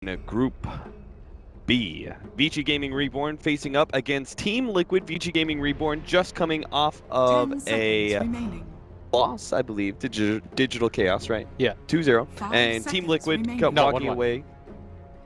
in Group B. Vici Gaming Reborn facing up against Team Liquid. Vici Gaming Reborn just coming off of 10 seconds a remaining. loss, I believe, to Digital Chaos, right? Yeah. 2-0. 5 And Team seconds Liquid remaining. No, walking 1-1. away.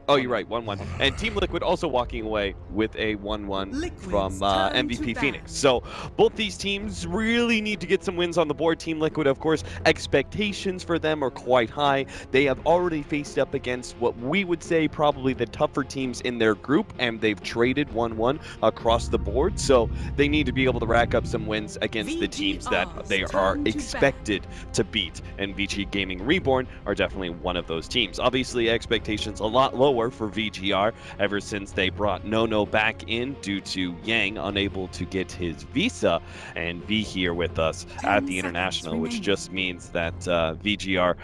Oh, you're 1-1. right, 1-1. And Team Liquid also walking away with a 1-1 from Liquid's turn MVP to Phoenix. ban. So both these teams really need to get some wins on the board. Team Liquid, of course, expectations for them are quite high. They have already faced up against what we would say probably the tougher teams in their group, and they've traded 1-1 across the board. So they need to be able to rack up some wins against the teams that they are expected to beat. And Vici Gaming Reborn are definitely one of those teams. Obviously, expectations a lot lower for VG.R ever since they brought Nono back in due to Yang unable to get his visa and be here with us at the International, which just means that VG.R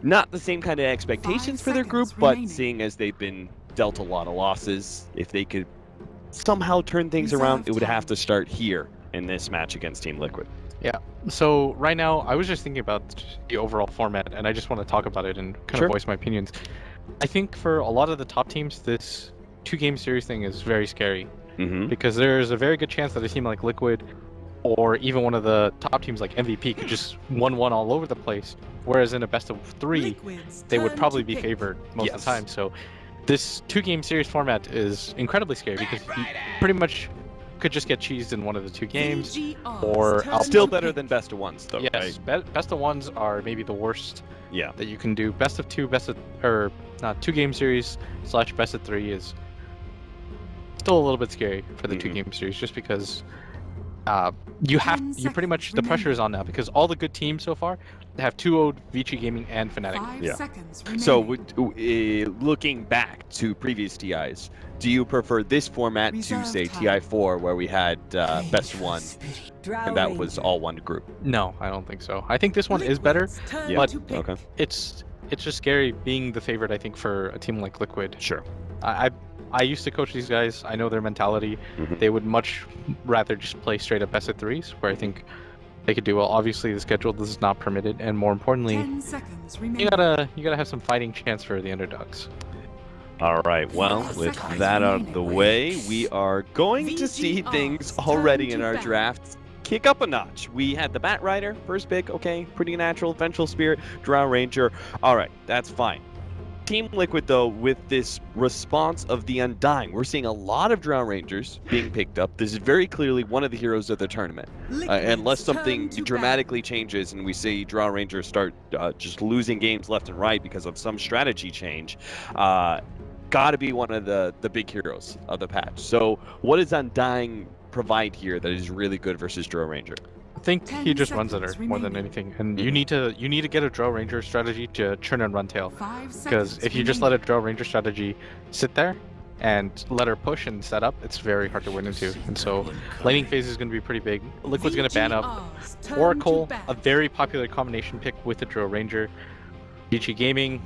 not the same kind of expectations for their group, but seeing as they've been dealt a lot of losses, if they could somehow turn things around, it would have to start here in this match against Team Liquid. Yeah. So right now, I was just thinking about the overall format, and I just want to talk about it and kind of voice my opinions. I think for a lot of the top teams, this two-game series thing is very scary because there's a very good chance that a team like Liquid or even one of the top teams like MVP could just 1-1 all over the place, whereas in a best of three, they would probably be favored most of the time. So this two-game series format is incredibly scary because you pretty much could just get cheesed in one of the two games, or still better than best of ones, though. Yes, right? Best of ones are maybe the worst. Yeah. That you can do. Best of two, two-game series / best of three is still a little bit scary for the two-game series, just because you pretty much the pressure is on now because all the good teams so far have 2-0'd Vici Gaming and Fnatic. 5 seconds remaining. So, looking back to previous TIs, do you prefer this format to say TI4, where we had best one, and that was all one group? No, I don't think so. I think this one is better, but okay. It's just scary being the favorite. I think for a team like Liquid. Sure. I used to coach these guys. I know their mentality. They would much rather just play straight up best of threes, where I think they could do well. Obviously, the schedule does not permit it, and more importantly, 10 seconds remaining. you gotta have some fighting chance for the underdogs. All right. Well, with that out of the way, we are going to see things already in our drafts kick up a notch. We had the Bat Rider, first pick, okay, pretty natural. Vengeful Spirit, Drow Ranger. All right, that's fine. Team Liquid, though, with this response of the Undying, we're seeing a lot of Drow Rangers being picked up. This is very clearly one of the heroes of the tournament. Unless something dramatically changes and we see Drow Rangers start just losing games left and right because of some strategy change, got to be one of the big heroes of the patch. So what does Undying provide here that is really good versus Drow Ranger? I think he just runs at her more than anything, and you need to get a Drow Ranger strategy to churn and run tail, because if you just let a Drow Ranger strategy sit there and let her push and set up, it's very hard to win into. And so laning phase is going to be pretty big. Liquid's going to ban up Oracle, a very popular combination pick with the Drow Ranger. Vici Gaming,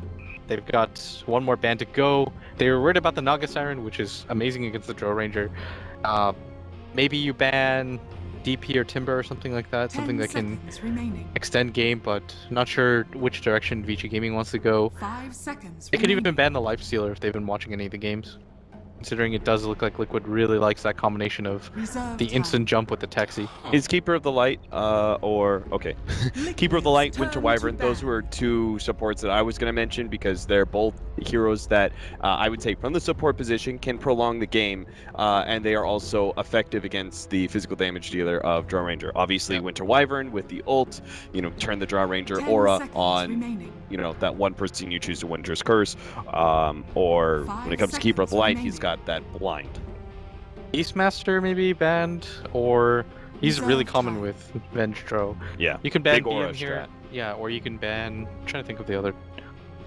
they've got one more ban to go. They were worried about the Naga Siren, which is amazing against the Drow Ranger. Maybe you ban DP or Timber or something like that, something that can extend game, but not sure which direction Vici Gaming wants to go. 5 seconds They could even ban the Lifestealer if they've been watching any of the games, considering it does look like Liquid really likes that combination of the instant jump with the taxi. Is Keeper of the Light Keeper of the Light, Winter Wyvern, those were two supports that I was going to mention because they're both heroes that I would say from the support position can prolong the game, and they are also effective against the physical damage dealer of Drow Ranger. Obviously, Winter Wyvern with the ult, turn the Drow Ranger aura on, that one person you choose to Winter's Curse, or when it comes to Keeper of the Light, he's got that blind. Beastmaster maybe banned, or he's really common with Venge Drow. Yeah, you can ban BM here. Yeah, or you can ban. I'm trying to think of the other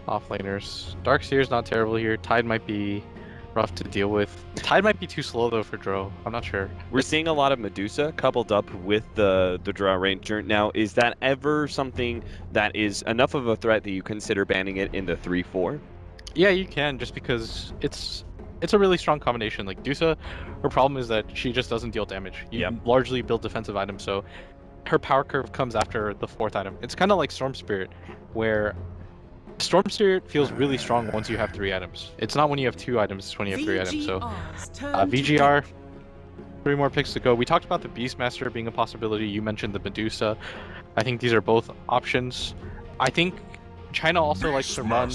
offlaners. Darkseer's not terrible here. Tide might be rough to deal with. Tide might be too slow though for Drow. I'm not sure. We're seeing a lot of Medusa coupled up with the Drow Ranger. Now, is that ever something that is enough of a threat that you consider banning it in the 3-4? Yeah, you can, just because it's a really strong combination. Like Dusa, her problem is that she just doesn't deal damage. You largely build defensive items, so her power curve comes after the 4th item. It's kind of like Storm Spirit, where Storm Spirit feels really strong once you have 3 items. It's not when you have 2 items, it's when you have 3 items. So VG.R, 3 more picks to go. We talked about the Beastmaster being a possibility. You mentioned the Medusa. I think these are both options. I think China also likes to run...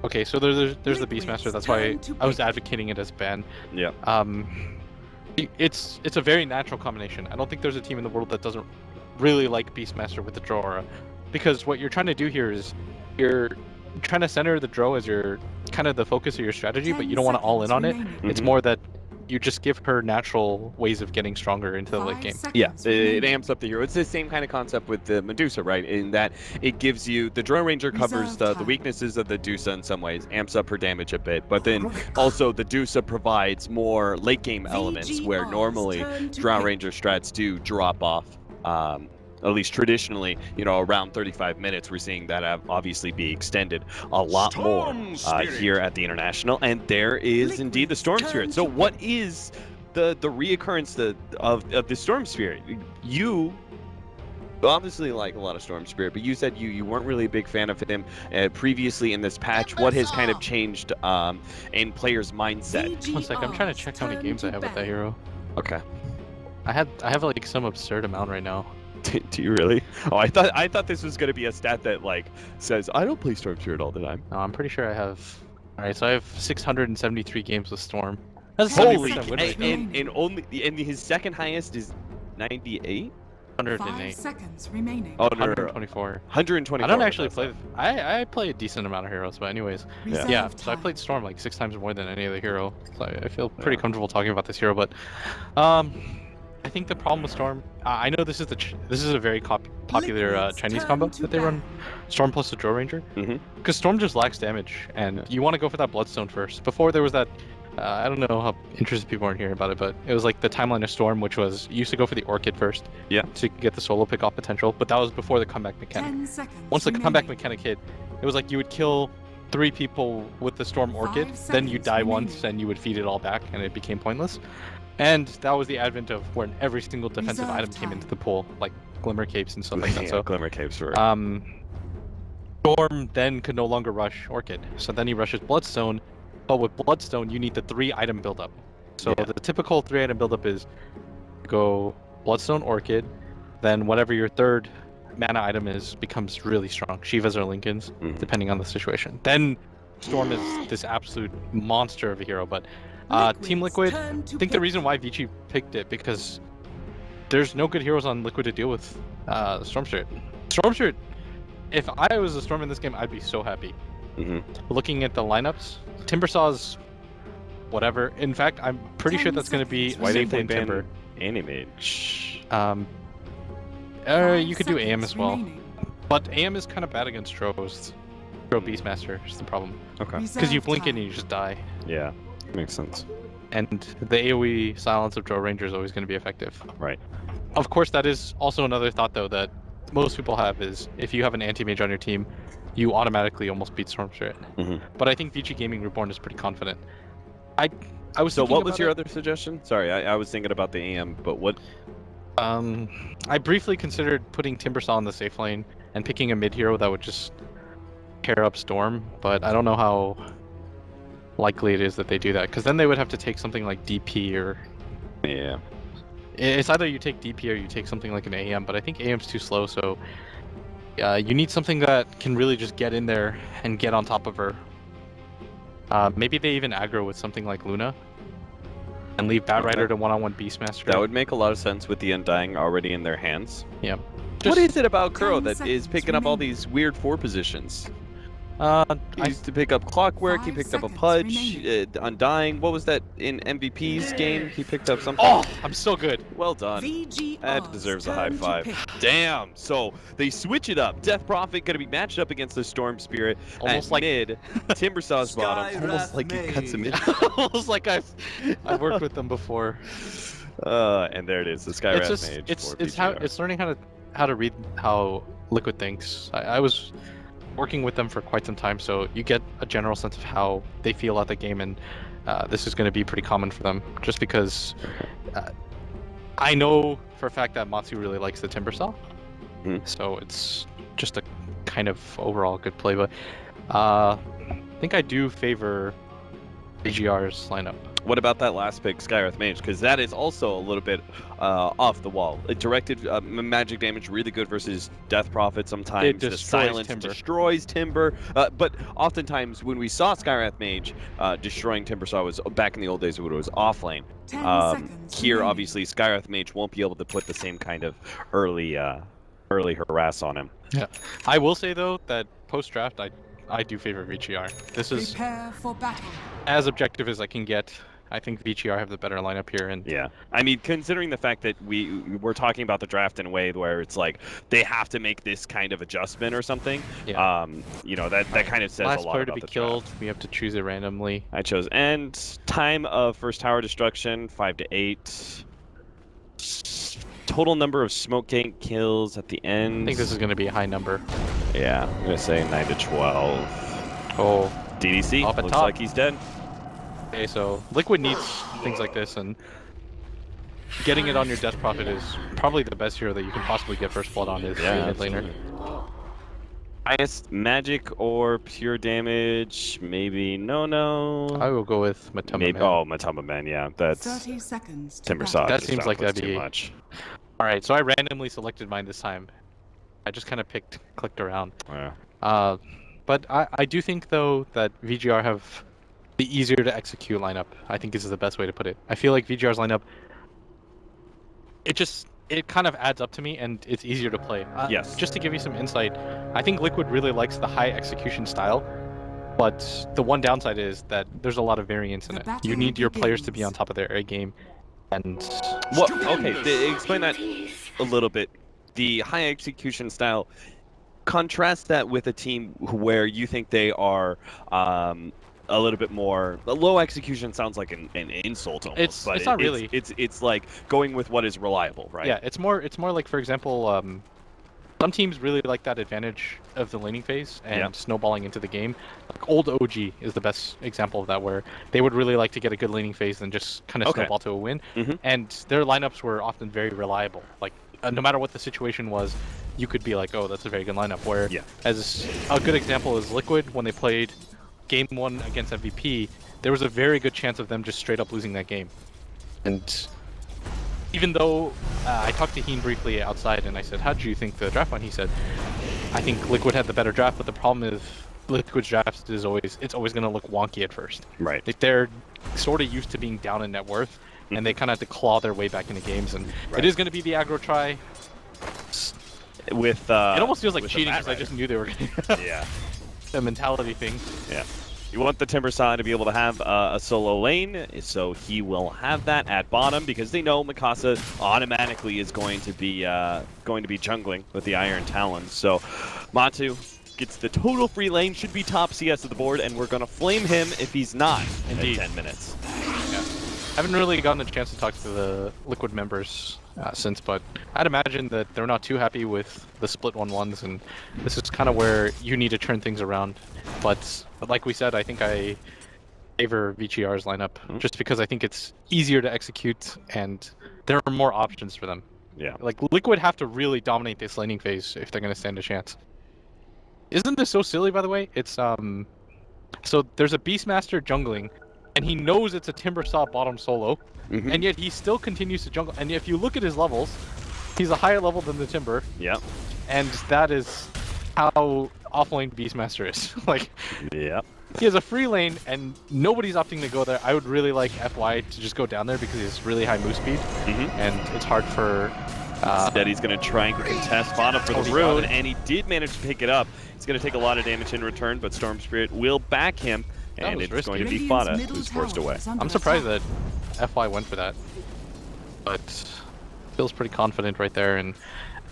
Okay, so there's the Beastmaster. That's why I was advocating it as ban. Yeah. It's a very natural combination. I don't think there's a team in the world that doesn't really like Beastmaster with the Drow aura, because what you're trying to do here is you're trying to center the Drow as your kind of the focus of your strategy, but you don't want to all in on it. It's more that you just give her natural ways of getting stronger into the late game. Yeah, it amps up the hero. It's the same kind of concept with the Medusa, right? In that it gives you, the Drow Ranger covers the weaknesses of the Medusa in some ways, amps up her damage a bit, but then also the Medusa provides more late game elements where normally Drow Ranger strats do drop off. At least traditionally, you know, around 35 minutes, we're seeing that obviously be extended a lot more here at the International. And there is indeed the Storm Spirit. So what is the reoccurrence of the Storm Spirit? You obviously like a lot of Storm Spirit, but you said you weren't really a big fan of him previously in this patch. What has kind of changed in players' mindset? 1 second, I'm trying to check how many games I have with that hero. Okay. I have like some absurd amount right now. Do you really? Oh, I thought this was going to be a stat that like says I don't play Storm Spirit all the time. No, I'm pretty sure I have. All right, so I have 673 games with Storm. That's holy. 70% win rate. And his second highest is 98. 108. 5 seconds remaining. Oh, no, 124. 124. I don't actually play. I play a decent amount of heroes, but anyways, yeah. So I time. played Storm like 6 times more than any other hero. So I feel pretty comfortable talking about this hero, but I think the problem with Storm, I know this is a very popular Chinese combo that they run, Storm plus the Drow Ranger, because Storm just lacks damage, and you want to go for that Bloodstone first. Before there was that, I don't know how interested people are in hearing about it, but it was like the timeline of Storm, which was you used to go for the Orchid first, to get the solo pick off potential, but that was before the comeback mechanic. Once the comeback mechanic hit, it was like you would kill 3 people with the Storm Orchid, then you die once, and you would feed it all back, and it became pointless. And that was the advent of when every single defensive item came into the pool, like Glimmer Capes and stuff like that. So Glimmer Capes were... Storm then could no longer rush Orchid, so then he rushes Bloodstone, but with Bloodstone you need the 3 item buildup. So the typical 3 item buildup is go Bloodstone, Orchid, then whatever your 3rd mana item is becomes really strong. Shivas or Lincolns, depending on the situation. Then Storm is this absolute monster of a hero, but Team Liquid, I think the reason why Vici picked it, because there's no good heroes on Liquid to deal with Storm Spirit. Storm Spirit, if I was a Storm in this game, I'd be so happy. Looking at the lineups, Timbersaw's whatever. In fact, I'm pretty sure that's going to be why didn't they ban Timber? Animage. You could do AM as well, but AM is kind of bad against Drow Beastmaster is the problem. Okay. Because you blink it and you just die. Yeah. Makes sense. And the AoE silence of Drow Ranger is always going to be effective. Right. Of course, that is also another thought, though, that most people have is if you have an anti-mage on your team, you automatically almost beat Storm Spirit. But I think Vici Gaming Reborn is pretty confident. I was so what was your other suggestion? Sorry, I was thinking about the AM, but what? I briefly considered putting Timbersaw in the safe lane and picking a mid hero that would just pair up Storm, but I don't know how likely it is that they do that, because then they would have to take something like DP or... Yeah. It's either you take DP or you take something like an AM, but I think AM's too slow, so you need something that can really just get in there and get on top of her. Maybe they even aggro with something like Luna and leave Batrider to one-on-one Beastmaster. That would make a lot of sense with the Undying already in their hands. Yeah. What is it about Kuro that is picking up all these weird 4 positions? He used to pick up Clockwork, he picked up a Pudge, Undying. What was that in MVP's game? He picked up something. Oh, I'm so good. Well done. That deserves a high 5. Damn. So they switch it up. Death Prophet going to be matched up against the Storm Spirit. Almost like mid. Timbersaw's bottom. Almost like he cuts him in. Almost like I've worked with them before. And there it is. The Skywrath Mage. It's learning how to read how Liquid thinks. I was working with them for quite some time, so you get a general sense of how they feel at the game, and this is going to be pretty common for them, just because I know for a fact that Matsu really likes the Timbersaw, so just a kind of overall good play. But I think I do favor VG.R's lineup. What about that last pick, Skywrath Mage? Because that is also a little bit off the wall. It directed magic damage really good versus Death Prophet sometimes. It the destroys silence Timber. destroys Timber. But oftentimes when we saw Skywrath Mage destroying Timber Saw was back in the old days when it was off lane. 10 seconds Here, remaining. obviously, Skywrath Mage won't be able to put the same kind of early harass on him. Yeah, I will say though that post draft I do favor VG.R. This is Prepare for battle. as objective as I can get. I think VG.R have the better lineup here, and Yeah, I mean, considering the fact that we're talking about the draft in a way where it's like they have to make this kind of adjustment or something. Yeah. You know, that kind of says last a lot player about to be the killed, draft. we have to choose it randomly. I chose end. Time of first tower destruction 5 to 8. Total number of smoke tank kills at the end. I think this is going to be a high number. Yeah, I'm gonna say 9 to 12. Oh, DDC Up at looks top. like he's dead. okay, so Liquid needs things like this, and getting it on your Death Prophet is probably the best hero that you can possibly get first blood on his mid laner. Highest magic or pure damage? Maybe no. I will go with Matama. Maybe Matama Man. Yeah, that's 30 seconds. to Timber battle. Saw. That just seems like outputs that'd too be- much. All right, so I randomly selected mine this time. I just kind of clicked around. Yeah. But I do think though that VG.R have the easier to execute lineup. I think this is the best way to put it. I feel like VG.R's lineup, it kind of adds up to me, and it's easier to play. Yes. Just to give you some insight, I think Liquid really likes the high execution style, but the one downside is that there's a lot of variance in The it. battle You need your players to be begins. on top of their A game, and What? Okay, explain that a little bit. The high execution style. Contrast that with a team where you think they are a little bit more. Low execution sounds like an insult almost. It's but not really. It's like going with what is reliable, right? yeah, it's more like, for example, some teams really like that advantage of the laning phase and Yeah. snowballing into the game. Like old OG is the best example of that, where they would really like to get a good laning phase and just kind of Okay. snowball to a win. Mhm. And their lineups were often very reliable. Like no matter what the situation was, you could be like, oh, that's a very good lineup. Where Yeah. as a good example is Liquid, when they played game 1 against MVP, there was a very good chance of them just straight up losing that game. And even though I talked to Heen briefly outside and I said, how do you think the draft went? He said, I think Liquid had the better draft, but the problem is Liquid's draft is it's always going to look wonky at first. Right. Like they're sort of used to being down in net worth, and they kind of have to claw their way back into games, and Right. it is going to be the aggro try. With It almost feels like with the cheating Bat because I just knew they were going Rider. to Yeah. a mentality thing. Yeah. You want the Timber Saw to be able to have a solo lane, so he will have that at bottom because they know Mikasa automatically is going to be jungling with the Iron Talons. So Matu gets the total free lane, should be top CS of the board, and we're gonna flame him if he's not Indeed. in 10 minutes. Yeah. I haven't really gotten a chance to talk to the Liquid members since, but I'd imagine that they're not too happy with the split 1-1s, and this is kind of where you need to turn things around. But like we said, I think I favor VG.R's lineup just because I think it's easier to execute and there are more options for them. Yeah. Like Liquid have to really dominate this laning phase if they're going to stand a chance. Isn't this so silly, by the way? It's so there's a Beastmaster jungling, and he knows it's a Timber Saw bottom solo, Mhm. and yet he still continues to jungle. And if you look at his levels, he's a higher level than the Timber, Yep. and that is how offlane Beastmaster is. Like, Yep. he has a free lane, and nobody's opting to go there. I would really like FY to just go down there because he has really high move speed, Mhm. and it's hard for... Instead, he's going to try and contest bottom for Oh, the he got rune, it. and he did manage to pick it up. He's going to take a lot of damage in return, but Storm Spirit will back him, That and was it's going to risky. be Radiant's Fada middle who's forced tower away. is under I'm surprised attack. that FY went for that, but feels pretty confident right there. And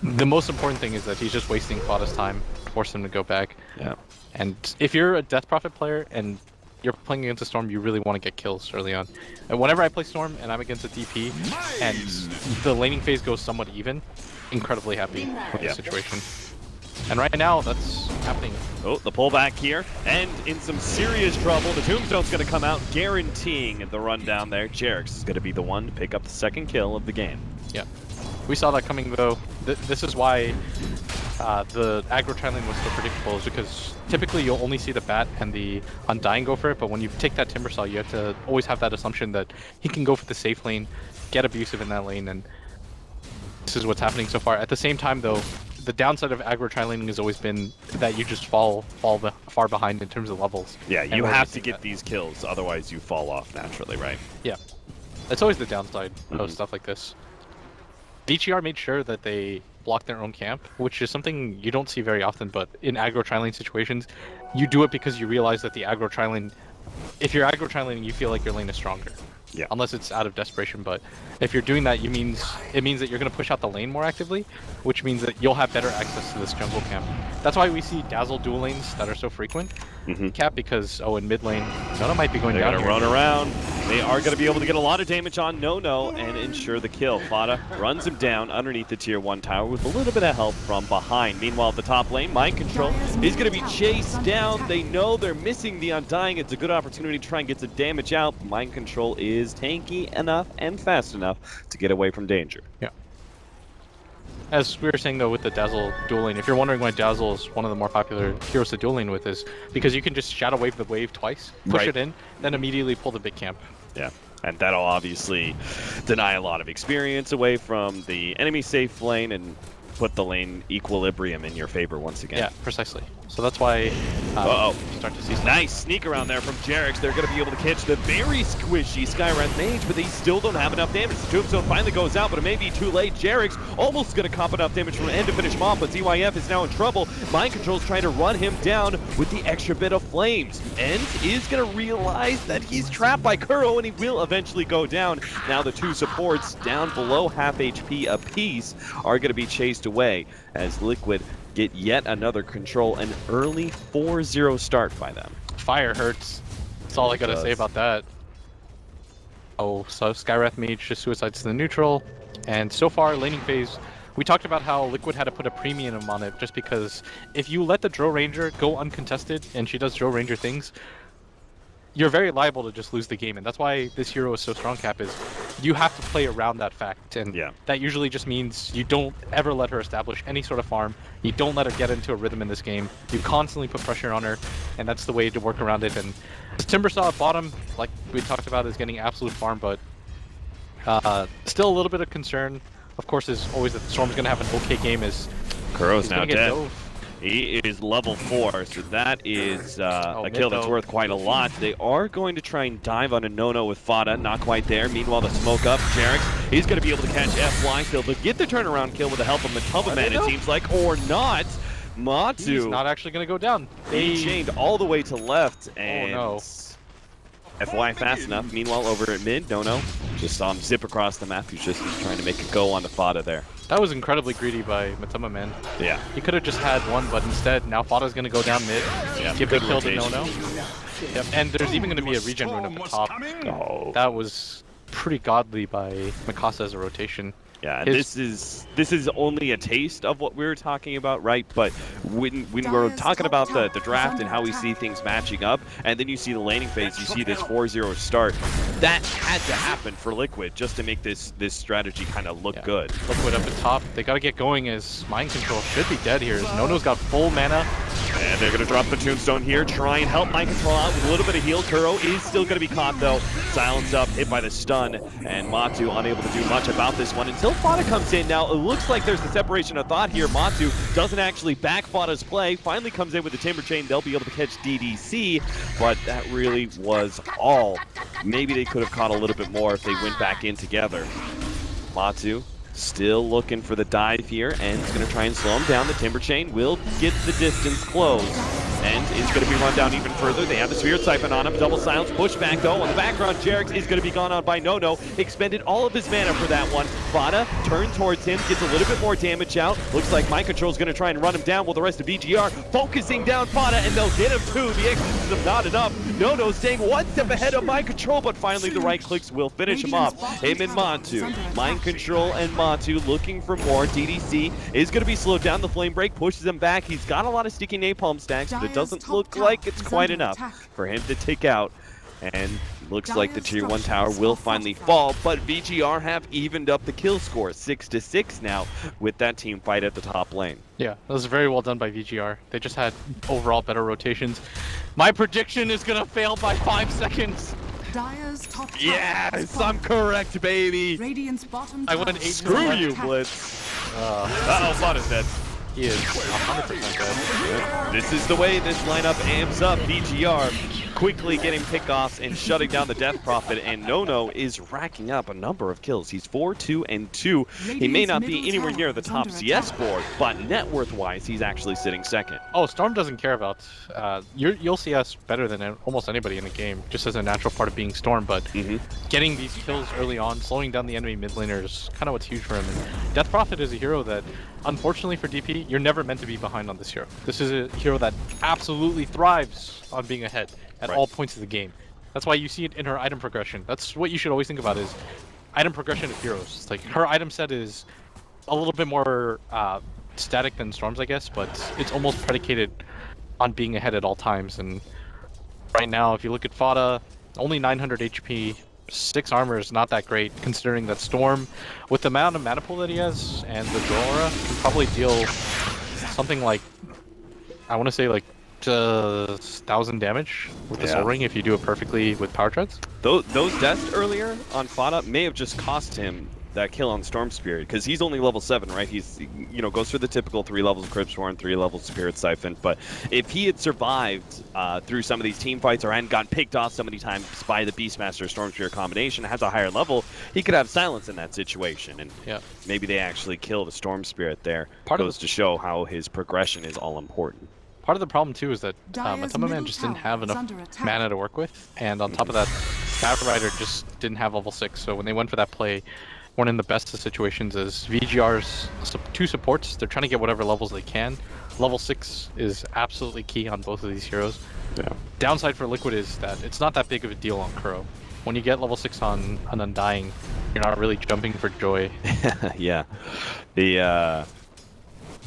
the most important thing is that he's just wasting Fada's time, force him to go back. Yeah. And if you're a Death Prophet player and you're playing against a Storm, you really want to get kills early on. And whenever I play Storm and I'm against a DP and the laning phase goes somewhat even, incredibly happy with Yeah. the situation. And right now, that's happening. Oh, the pullback here, and in some serious trouble. The Tombstone's going to come out, guaranteeing the run down there. Jerix is going to be the one to pick up the second kill of the game. Yeah. We saw that coming, though. This is why the aggro trialing was so predictable is because typically you'll only see the bat and the Undying go for it, but when you take that Timbersaw, you have to always have that assumption that he can go for the safe lane, get abusive in that lane, and this is what's happening so far. At the same time, though, the downside of aggro trialing has always been that you just fall far behind in terms of levels. Yeah, you have to get these kills, otherwise you fall off naturally, right? Yeah, that's always the downside of stuff like this. VG.R made sure that they block their own camp, which is something you don't see very often, but in aggro trialing situations, you do it because you realize that the aggro trialing, if you're aggro trialing, you feel like your lane is stronger. Yeah. Unless it's out of desperation, but if you're doing that, it means that you're going to push out the lane more actively, which means that you'll have better access to this jungle camp. That's why we see dazzle dual lanes that are so frequent. Cap, because in mid lane, Nono might be going down. They're gonna run around. They are gonna be able to get a lot of damage on Nono and ensure the kill. Fada runs him down underneath the tier 1 tower with a little bit of help from behind. Meanwhile, at the top lane, Mind Control is gonna be chased down. They know they're missing the Undying. It's a good opportunity to try and get some damage out. Mind Control is tanky enough and fast enough to get away from danger. Yeah. As we were saying though with the Dazzle dual lane, if you're wondering why Dazzle is one of the more popular heroes to dual lane with, is because you can just shadow wave the wave twice, push it in, then immediately pull the big camp. Yeah, and that'll obviously deny a lot of experience away from the enemy safe lane and put the lane equilibrium in your favor once again. Yeah, precisely. So that's why you start to see some nice sneak around there from Jerix. They're going to be able to catch the very squishy Skywrath Mage, but they still don't have enough damage. The Tombstone finally goes out, but it may be too late. Jerix almost going to cop enough damage from end to finish him off, but ZYF is now in trouble. Mind Control's trying to run him down with the extra bit of flames. And is going to realize that he's trapped by Kuro, and he will eventually go down. Now the two supports down below half HP apiece are going to be chased away as Liquid get yet another control, an early 4-0 start by them. fire hurts. That's all I gotta say about that. Oh, so Skywrath Mage just suicides to the neutral, and so far laning phase, we talked about how Liquid had to put a premium on it just because if you let the Drow Ranger go uncontested and she does Drow Ranger things, you're very liable to just lose the game, and that's why this hero is so strong, Cap, is you have to play around that fact, and that usually just means you don't ever let her establish any sort of farm, you don't let her get into a rhythm in this game, you constantly put pressure on her, and that's the way to work around it. And Timbersaw at bottom, like we talked about, is getting absolute farm, but still a little bit of concern, of course, is always that Storm's going to have an okay game, as Kuro's now dead. He is level 4, so that is a kill that's worth quite a lot. They are going to try and dive on a no-no with Fada, not quite there. Meanwhile, the smoke up, Jerix, he's going to be able to catch FY still, but get the turnaround kill with the help of Matubaman, it seems like, or not. Matu. He's not actually going to go down. He chained all the way to left, and FY fast enough. Meanwhile, over at mid, no, just saw him zip across the map. He's just trying to make a go on the Fada there. That was incredibly greedy by Matuma-man. Yeah. He could have just had one, but instead, now Fada's going to go down mid, give the kill to No-No. Yep. And there's even going to be a regen rune at the top. Oh. That was pretty godly by Mikasa as a rotation. Yeah, and this is only a taste of what we were talking about, right? But when we're talking about the draft and how we see things matching up, and then you see the laning phase, you see this 4-0 start, that had to happen for Liquid just to make this strategy kind of look good. Liquid up at top, they got to get going as Mind Control should be dead here, as No-No's got full mana. And they're going to drop the Tombstone here, try and help Mind Control out with a little bit of heal. Kuro is still going to be caught though, silenced up, hit by the stun, and Matu unable to do much about this one until Fada comes in. Now, it looks like there's a separation of thought here. Matu doesn't actually back Fada's play, finally comes in with the Timber Chain. They'll be able to catch DDC, but that really was all. Maybe they could have caught a little bit more if they went back in together. Matu still looking for the dive here, and is going to try and slow him down. The Timber Chain will get the distance closed, and is going to be run down even further. They have the Spirit Siphon on him. Double silence, pushback though. On the background, Jerix is going to be gone on by No-No. Expended all of his mana for that one. Fada turned towards him, gets a little bit more damage out. Looks like Mind Control is going to try and run him down, while the rest of VG.R focusing down Fada, and they'll get him too. The exorcism not enough. No-No staying one step ahead of Mind Control, but finally the right clicks will finish him off. Him and Matu. Mind Control and Matu looking for more. DDC is going to be slowed down. The Flame Break pushes him back. He's got a lot of sticky napalm stacks, but it doesn't look like it's quite enough for him to take out And looks like the tier 1 tower will finally fall, but VG.R have evened up the kill score, 6-6 now, with that team fight at the top lane. Yeah, that was very well done by VG.R. They just had overall better rotations. My prediction is gonna fail by 5 seconds. Dire's top tower Yes, I'm correct, baby. Radiant's bottom I went tower 8 is Screw under you, attack. Blitz. Uh-oh, Bot is dead. He is 100% dead. This is the way this lineup amps up. VG.R quickly getting pickoffs and shutting down the Death Prophet, and Nono is racking up a number of kills. He's 4-2-2. He may not be anywhere near the top CS board, but net worth-wise, he's actually sitting second. Oh, Storm doesn't care about. You'll see us better than almost anybody in the game, just as a natural part of being Storm. But getting these kills early on, slowing down the enemy mid laner is kind of what's huge for him. And Death Prophet is a hero that, unfortunately for DP, you're never meant to be behind on this hero. This is a hero that absolutely thrives on being ahead at all points of the game. That's why you see it in her item progression. That's what you should always think about is item progression of heroes. It's like her item set is a little bit more static than Storm's, I guess, but it's almost predicated on being ahead at all times. And right now, if you look at Fada, only 900 HP, 6 armor is not that great, considering that Storm, with the amount of mana pool that he has and the draw aura, can probably deal something like, I want to say like 1,000 damage with the Soul Ring if you do it perfectly with power treads. Those deaths earlier on Fada may have just cost him that kill on Storm Spirit, because he's only level 7, right? He's, you know, goes through the typical 3 levels of Cryptsworn, 3 levels of Spirit Siphon, but if he had survived through some of these team fights or hadn't gotten picked off so many times by the Beastmaster Storm Spirit combination, has a higher level, he could have silence in that situation, and maybe they actually kill the Storm Spirit there. Goes to show how his progression is all important. Part of the problem too is that Matama Man just didn't have enough mana to work with, and on top of that, Stab Rider just didn't have level 6, so when they went for that play, one in the best of situations is VG.R's 2 supports. They're trying to get whatever levels they can. Level 6 is absolutely key on both of these heroes. Downside for Liquid is that it's not that big of a deal on Kuro. When you get level 6 on an Undying, you're not really jumping for joy. Yeah. The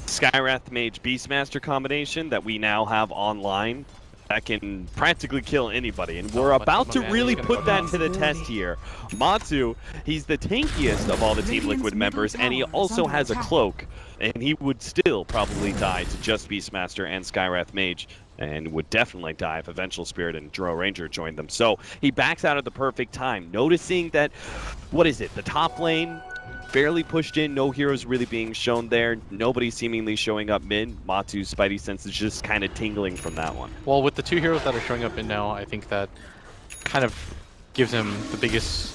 Skywrath Mage Beastmaster combination that we now have online that can practically kill anybody, and we're about to really put that to the test here. Matsu, he's the tankiest of all the Team Liquid members, and he also has a cloak, and he would still probably die to just Beastmaster and Skywrath Mage, and would definitely die if Eventual Spirit and Drow Ranger joined them. So he backs out at the perfect time, noticing that, what is it, the top lane barely pushed in, no heroes really being shown there, nobody seemingly showing up mid. Matu's Spidey sense is just kind of tingling from that one. Well, with the 2 heroes that are showing up in now, I think that kind of gives him the biggest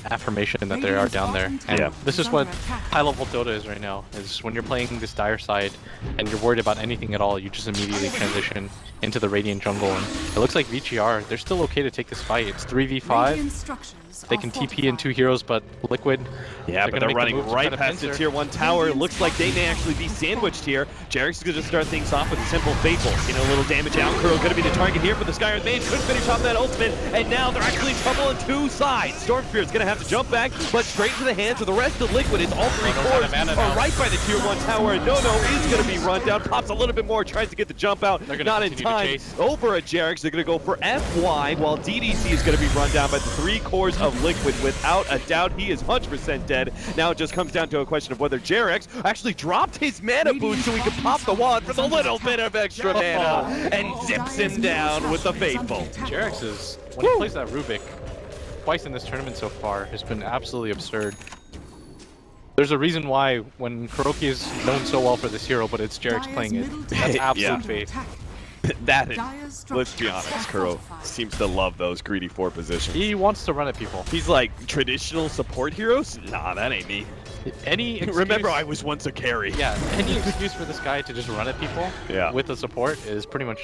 affirmation that they are down there. And this is what high-level Dota is right now, is when you're playing this dire side and you're worried about anything at all, you just immediately transition into the Radiant jungle. And it looks like VG.R, they're still okay to take this fight. It's 3v5. They can TP in 2 heroes, but Liquid... Yeah, but they're running right past the tier 1 tower. It looks like they may actually be sandwiched here. Jarek's is going to start things off with a simple Faithful. You know, a little damage out. Kuro going to be the target here for the Skywrath Mage. Couldn't finish off that ultimate, and now they're actually in trouble on 2 sides. Storm Spirit's going to have to jump back, but straight to the hands of the rest of Liquid. It's all 3 cores are right by the tier 1 tower. Nono is going to be run down. Pops a little bit more, tries to get the jump out. Not in time. Over at Jarek's, they're going to go for FY, while DDC is going to be run down by the 3 cores of Liquid. Without a doubt, he is 100% dead. Now it just comes down to a question of whether Jarek's actually dropped his mana boost so he could pop the wand for the little bit of extra mana and zips him down with the Faithful. Jarek's is, when he plays that Rubik, twice in this tournament so far, has been absolutely absurd. There's a reason why when Kuroki is known so well for this hero, but it's Jarek's playing it. That's absolute faith. That is, let's be honest, Kuro seems to love those greedy 4 positions. He wants to run at people. He's like, traditional support heroes? Nah, that ain't me. Any excuse, remember, I was once a carry. Yeah, any excuse for this guy to just run at people with the support is pretty much...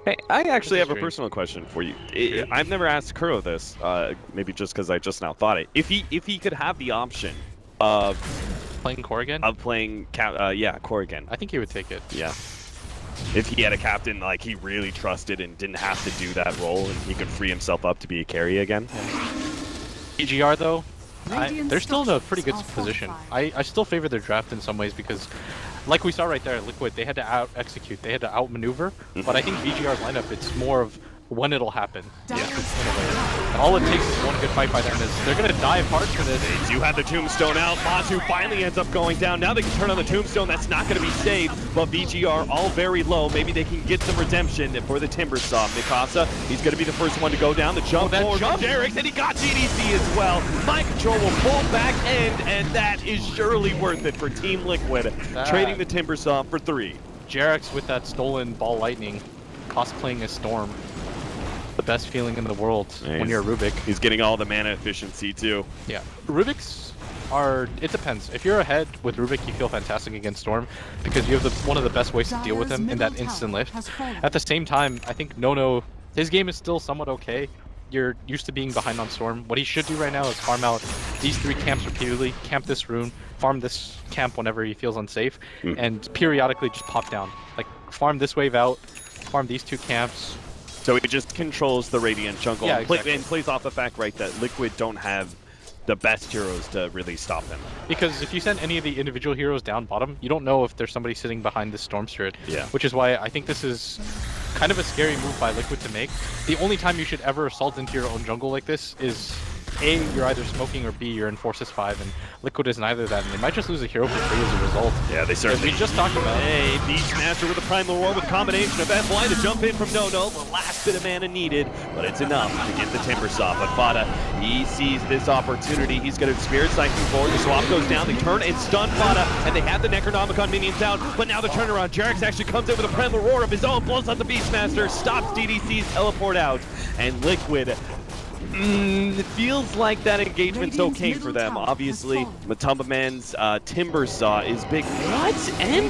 Hey, I actually have a personal question for you. I've never asked Kuro this, maybe just because I just now thought it. If he could have the option of... Playing Corrigan? Of playing, Corrigan. I think he would take it. Yeah. If he had a captain like he really trusted and didn't have to do that role, and he could free himself up to be a carry again. VG.R though, they're still in a pretty good position. I still favor their draft in some ways because, like we saw right there at Liquid, they had to out-execute, they had to out-maneuver. But I think VG.R's lineup, it's more of when it'll happen. Yeah. In a way. And all it takes is one good fight by them. Is they're gonna dive hard for this. They do have the tombstone out. bo2 finally ends up going down. Now they can turn on the tombstone. That's not going to be saved. But VG.R all very low. Maybe they can get some redemption for the Timbersaw. Mikasa, he's going to be the first one to go down. The jump forward from Jarex, and he got GDC as well. Mind Control will pull back end, and that is surely worth it for Team Liquid. Trading the Timbersaw for 3. Jarex with that stolen ball lightning, cosplaying as Storm. The best feeling in the world when you're a Rubik. He's getting all the mana efficiency too. Yeah, Rubiks are, it depends. If you're ahead with Rubik, you feel fantastic against Storm because you have one of the best ways to deal with him in that instant lift. At the same time, I think Nono, his game is still somewhat okay. You're used to being behind on Storm. What he should do right now is farm out these 3 camps repeatedly, camp this rune, farm this camp whenever he feels unsafe, and periodically just pop down. Like, farm this wave out, farm these 2 camps. So he just controls the Radiant jungle Yeah, exactly. and plays off the fact, right, that Liquid don't have the best heroes to really stop him. Because if you send any of the individual heroes down bottom, you don't know if there's somebody sitting behind this Storm Spirit. Yeah. Which is why I think this is kind of a scary move by Liquid to make. The only time you should ever assault into your own jungle like this is A, you're either smoking, or B, you're in Forces 5, and Liquid is neither of that, and they might just lose a hero for free as a result. Yeah, they certainly. As we just talked about. Hey, Beastmaster with a Primal Roar with a combination of FY to jump in from Nono. The last bit of mana needed, but it's enough to get the Timbersaw. But Fada, he sees this opportunity. He's going to Spirit Cycling forward. The swap goes down. They turn and stun Fada, and they have the Necronomicon minions down. But now the turnaround. Jarex actually comes in with a Primal Roar of his own, blows out the Beastmaster, stops DDC's teleport out, and Liquid. It feels like that engagement's okay for them. Obviously, Matumba Man's Timbersaw is big. What? And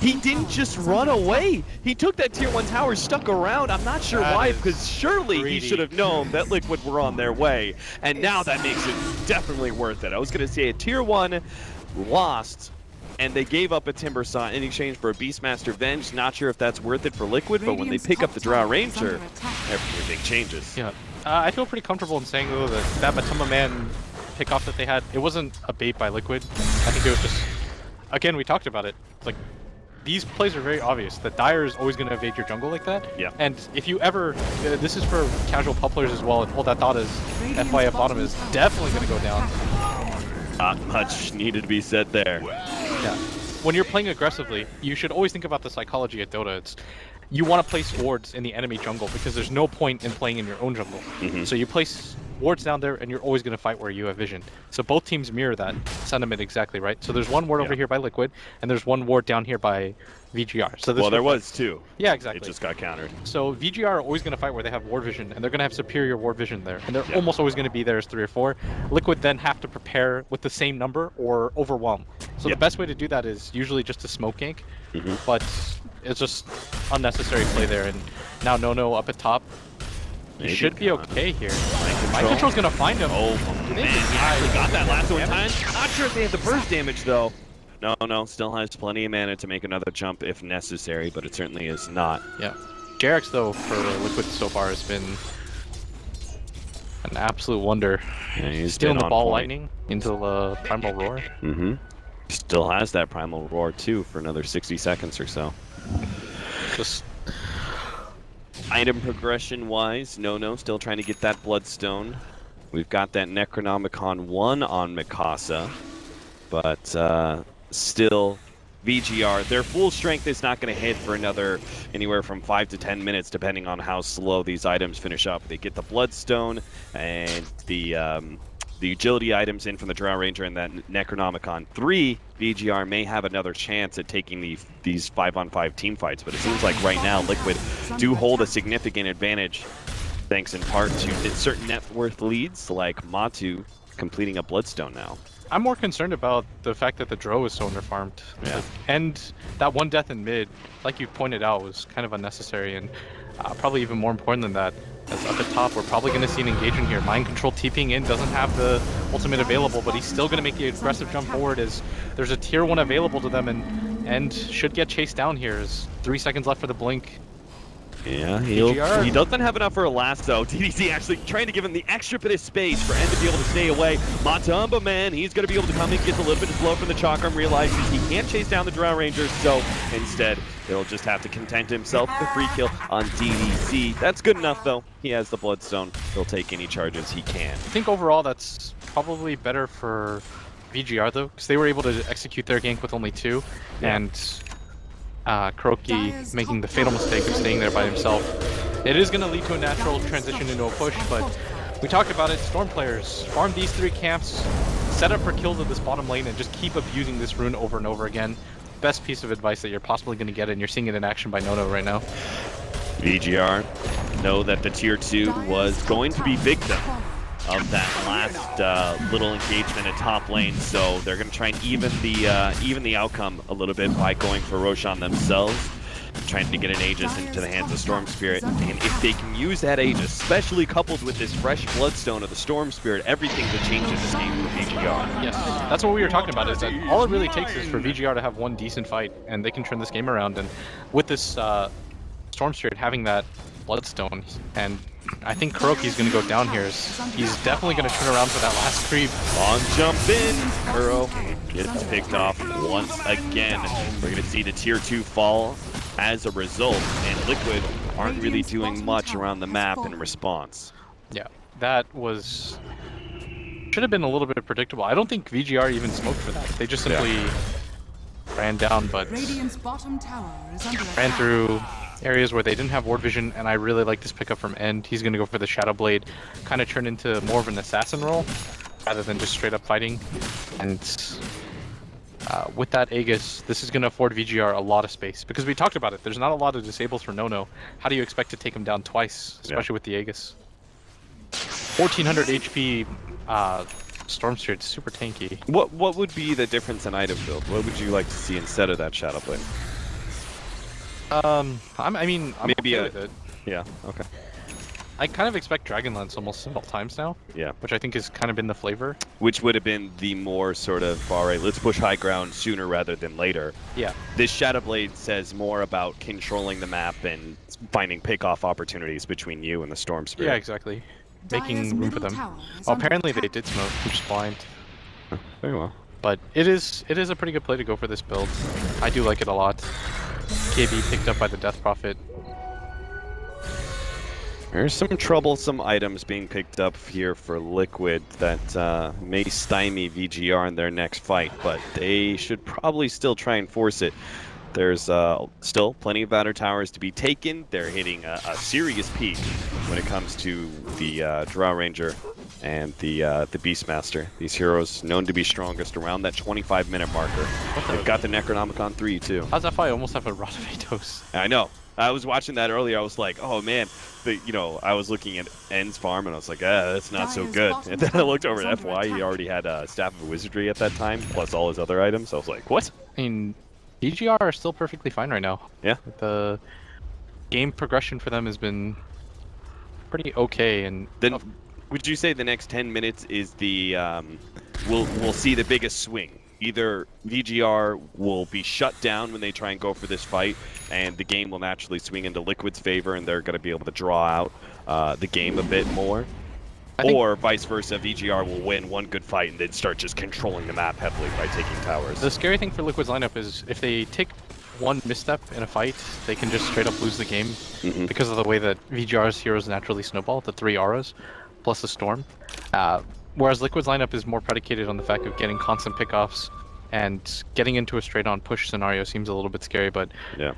he didn't just run away. He took that tier 1 tower, stuck around. I'm not sure why, because surely he should have known that Liquid were on their way. And now that makes it definitely worth it. I was going to say a tier 1 lost, and they gave up a Timbersaw in exchange for a Beastmaster Venge. Not sure if that's worth it for Liquid, but when they pick up the Drow Ranger, everything changes. Yeah. I feel pretty comfortable in saying, though, that Matumba Man pickoff that they had, it wasn't a bait by Liquid. I think it was just, again, we talked about it. Like, these plays are very obvious. The Dire is always going to evade your jungle like that. Yeah. And if you ever, this is for casual pup players as well, and hold that thought is FY at bottom is definitely going to go down. Not much needed to be said there. Yeah. When you're playing aggressively, you should always think about the psychology at Dota. It's, you want to place wards in the enemy jungle because there's no point in playing in your own jungle. So you place wards down there and you're always going to fight where you have vision. So both teams mirror that sentiment exactly, right? So there's one ward over here by Liquid, and there's one ward down here by VG.R. So this there was 2. Yeah, exactly. It just got countered. So VG.R are always going to fight where they have ward vision, and they're going to have superior ward vision there. And they're almost always going to be there as 3 or 4. Liquid then have to prepare with the same number or overwhelm. So the best way to do that is usually just a smoke gank, but it's just unnecessary play there. And now Nono up at top. He should be okay here. Mind Control's going to find him. Oh, man. He actually got that last one time. Not sure if they had the burst damage, though. No, still has plenty of mana to make another jump if necessary, but it certainly is not. Yeah. Jarex, though, for Liquid so far has been an absolute wonder. Yeah, he's stealing the ball point. lightning into the Primal Roar. Still has that Primal Roar, too, for another 60 seconds or so. Just item progression-wise, Nono still trying to get that Bloodstone. We've got that Necronomicon 1 on Mikasa, but still, VG.R, their full strength is not going to hit for anywhere from 5 to 10 minutes, depending on how slow these items finish up. They get the Bloodstone and the agility items in from the Drow Ranger and that Necronomicon 3, VG.R may have another chance at taking these 5-on-5 team fights, but it seems like right now Liquid do hold a significant advantage, thanks in part to certain net worth leads like Matu completing a Bloodstone now. I'm more concerned about the fact that the Drow is so underfarmed. Yeah. And that one death in mid, like you pointed out, was kind of unnecessary, and probably even more important than that, as up at top, we're probably going to see an engagement here. Mind Control TPing in, doesn't have the ultimate available, but he's still going to make the aggressive jump forward as there's a tier 1 available to them, and should get chased down here. As 3 seconds left for the blink. Yeah, VG.R. he doesn't have enough for a last though. DDC actually trying to give him the extra bit of space for N to be able to stay away. Matumba, man, he's going to be able to come in, gets a little bit of blow from the Chakram, realizes he can't chase down the Drow Rangers, so instead he'll just have to content himself with a free kill on DDC. That's good enough though. He has the Bloodstone. He'll take any charges he can. I think overall that's probably better for VG.R though, because they were able to execute their gank with only 2, and Kuroki making the fatal mistake of staying there by himself. It is going to lead to a natural transition into a push, but we talked about it. Storm players, farm these 3 camps, set up for kills at this bottom lane, and just keep abusing this rune over and over again. Best piece of advice that you're possibly going to get, and you're seeing it in action by Nono right now. VG.R know that the tier 2 was going to be victim of that last little engagement at top lane, so they're going to try and even the outcome a little bit by going for Roshan themselves, trying to get an Aegis into the hands of Storm Spirit. And if they can use that Aegis, especially coupled with this fresh Bloodstone of the Storm Spirit, everything will change in this game for VG.R. Yes, that's what we were talking about, is that all it really takes is for VG.R to have one decent fight, and they can turn this game around. And with this Storm Spirit having that Bloodstone, and I think Kuroki's going to go down here. He's definitely going to turn around for that last creep. On jump in, Kuro gets picked off once again. We're going to see the tier 2 fall as a result, and Liquid aren't really doing much around the map in response. Yeah, that was... should have been a little bit predictable. I don't think VG.R even smoked for that. They just simply ran down, but ran through areas where they didn't have ward vision, and I really like this pickup from End. He's going to go for the Shadow Blade, kind of turn into more of an assassin role rather than just straight up fighting. And with that Aegis, this is going to afford VG.R a lot of space, because we talked about it. There's not a lot of disables for Nono. How do you expect to take him down twice, especially with the Aegis? 1400 HP Storm Spirit, super tanky. What would be the difference in item build? What would you like to see instead of that Shadow Blade? I'm maybe okay with it. Yeah, okay. I kind of expect Dragonlance almost several times now. Yeah. Which I think has kind of been the flavor. Which would have been the more sort of, all right, let's push high ground sooner rather than later. Yeah. This Shadow Blade says more about controlling the map and finding pick-off opportunities between you and the Storm Spirit. Yeah, exactly. Making room for them. Well, apparently they did smoke, which is blind. Very well. But it is a pretty good play to go for this build. I do like it a lot. KB picked up by the Death Prophet. There's some troublesome items being picked up here for Liquid that may stymie VG.R in their next fight, but they should probably still try and force it. There's still plenty of Battle Towers to be taken. They're hitting a serious peak when it comes to the Drow Ranger and the Beastmaster. These heroes known to be strongest around that 25-minute marker. They've got the Necronomicon 3 too. How's that fight almost have a Rod of Atos? I know. I was watching that earlier. I was like, oh man. I was looking at N's farm and I was like, that's not so good. And then I looked over at FY. He already had Staff of Wizardry at that time, plus all his other items. I was like, what? I mean, VG.R are still perfectly fine right now. Yeah. The game progression for them has been pretty okay. And then, would you say the next 10 minutes is the we'll see the biggest swing? Either VG.R will be shut down when they try and go for this fight, and the game will naturally swing into Liquid's favor, and they're going to be able to draw out the game a bit more. Or vice versa, VG.R will win one good fight and then start just controlling the map heavily by taking towers. The scary thing for Liquid's lineup is if they take one misstep in a fight, they can just straight up lose the game because of the way that VG.R's heroes naturally snowball, the 3 auras, plus the Storm. Whereas Liquid's lineup is more predicated on the fact of getting constant pickoffs, and getting into a straight-on push scenario seems a little bit scary, but... Yeah.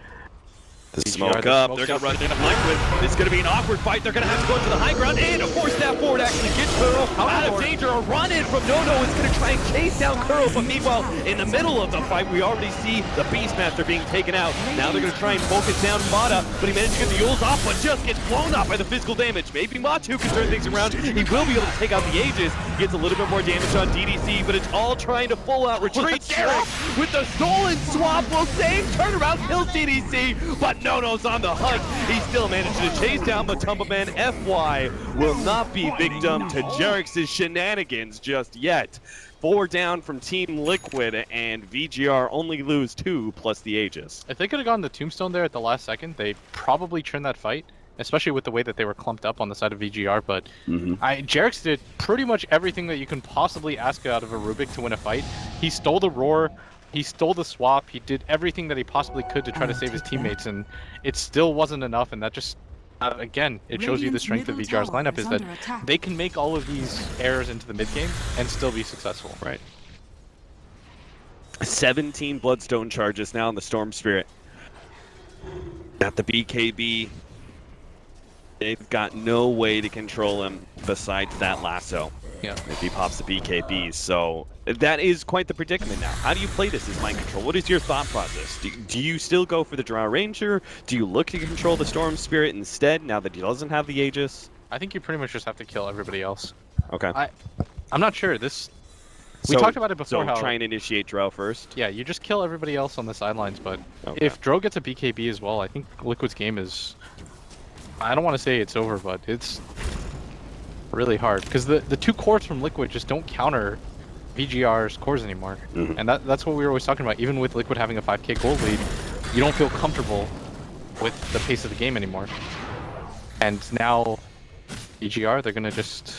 The smoke up, they're going to run into Liquid. It's going to be an awkward fight. They're going to have to go to the high ground, and a force step forward actually gets Kuro out of danger. A run-in from Nono is going to try and chase down Kuro, but meanwhile, in the middle of the fight, we already see the Beastmaster being taken out. Now they're going to try and focus down Fada, but he managed to get the Yules off, but just gets blown up by the physical damage. Maybe Matu can turn things around. He will be able to take out the Aegis. Gets a little bit more damage on DDC, but it's all trying to full-out retreat. Derek with the stolen swap will save. Turnaround kills DDC, but Nono's on the hunt. He still managed to chase down Matumba Man. FY will not be victim to Jerix's shenanigans just yet. 4 down from Team Liquid, and VG.R only lose 2 plus the Aegis. If they could have gotten the tombstone there at the last second, they probably turned that fight, especially with the way that they were clumped up on the side of VG.R. But Jarex did pretty much everything that you can possibly ask out of a Rubik to win a fight. He stole the roar, he stole the swap, he did everything that he possibly could to try to save his teammates, and it still wasn't enough, and that just... again, it shows you the strength of VG.R's lineup is that they can make all of these errors into the mid game and still be successful. Right. 17 Bloodstone charges now on the Storm Spirit. At the BKB, they've got no way to control him besides that lasso. Yeah. If he pops the BKBs, so that is quite the predicament now. How do you play this as mind control? What is your thought process? Do you still go for the Drow Ranger? Do you look to control the Storm Spirit instead now that he doesn't have the Aegis? I think you pretty much just have to kill everybody else. Okay. I'm not sure. We talked about it before. So try and initiate Drow first? Yeah, you just kill everybody else on the sidelines, but if Drow gets a BKB as well, I think Liquid's game is... I don't want to say it's over, but it's really hard because the 2 cores from Liquid just don't counter VG.R's cores anymore, and that's what we were always talking about. Even with Liquid having a 5k gold lead, you don't feel comfortable with the pace of the game anymore. And now VG.R, they're gonna just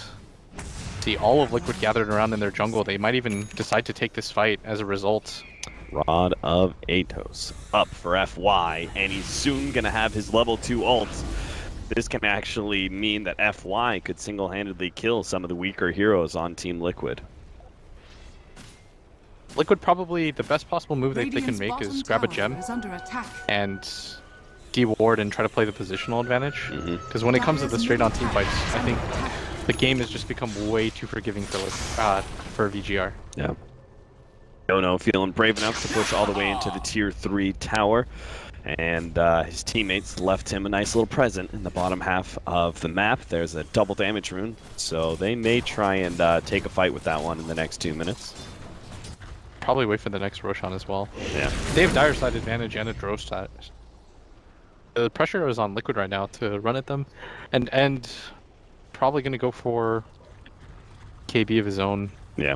see all of Liquid gathered around in their jungle. They might even decide to take this fight as a result. Rod of Atos up for FY, and he's soon gonna have his level 2 ult. This can actually mean that FY could single-handedly kill some of the weaker heroes on Team Liquid. Liquid probably the best possible move that they can make is grab a gem and de-ward and try to play the positional advantage. Because when it comes to the straight-on team fights, I think the game has just become way too forgiving for VG.R. Yeah. No, feeling brave enough to push all the way into the tier 3 tower. And his teammates left him a nice little present in the bottom half of the map. There's a double damage rune, so they may try and take a fight with that one in the next 2 minutes. Probably wait for the next Roshan as well. Yeah. They have dire side advantage and a Drow side. The pressure is on Liquid right now to run at them, and probably going to go for KB of his own. Yeah.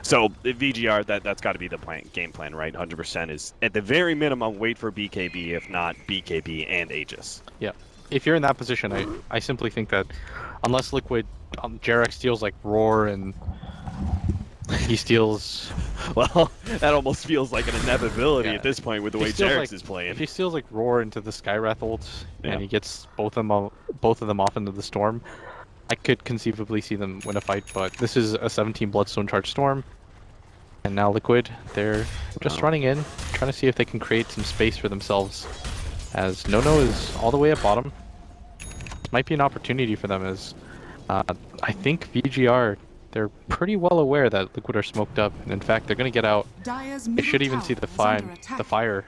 So VG.R, that's got to be the game plan, right? 100% is at the very minimum wait for BKB, if not BKB and Aegis. Yeah. If you're in that position, I simply think that unless Liquid Jarex steals like Roar and he steals... Well, that almost feels like an inevitability at this point with the way Jarex is playing. If he steals like Roar into the Skywrath ult and he gets both of them off into the Storm, I could conceivably see them win a fight, but this is a 17 Bloodstone charge Storm. And now Liquid, they're just running in, trying to see if they can create some space for themselves. As No is all the way at bottom. This might be an opportunity for them as I think VG.R, they're pretty well aware that Liquid are smoked up. And in fact, they're going to get out. They should even see the fire.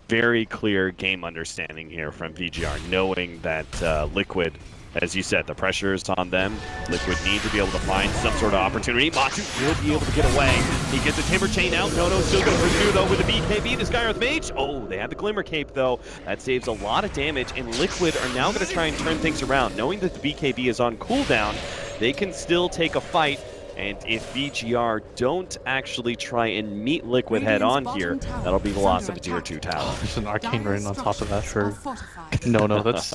Very clear game understanding here from VG.R, knowing that Liquid, as you said, the pressure is on them. Liquid need to be able to find some sort of opportunity. Matu will be able to get away. He gets a Timber Chain out. No's still going to pursue, though, with the BKB, the Skywrath Mage. Oh, they have the Glimmer Cape, though. That saves a lot of damage, and Liquid are now going to try and turn things around. Knowing that the BKB is on cooldown, they can still take a fight. And if VG.R don't actually try and meet Liquid head on here, that'll be the loss of a tier 2 tower. There's an Arcane Rain on top of that for... No, that's...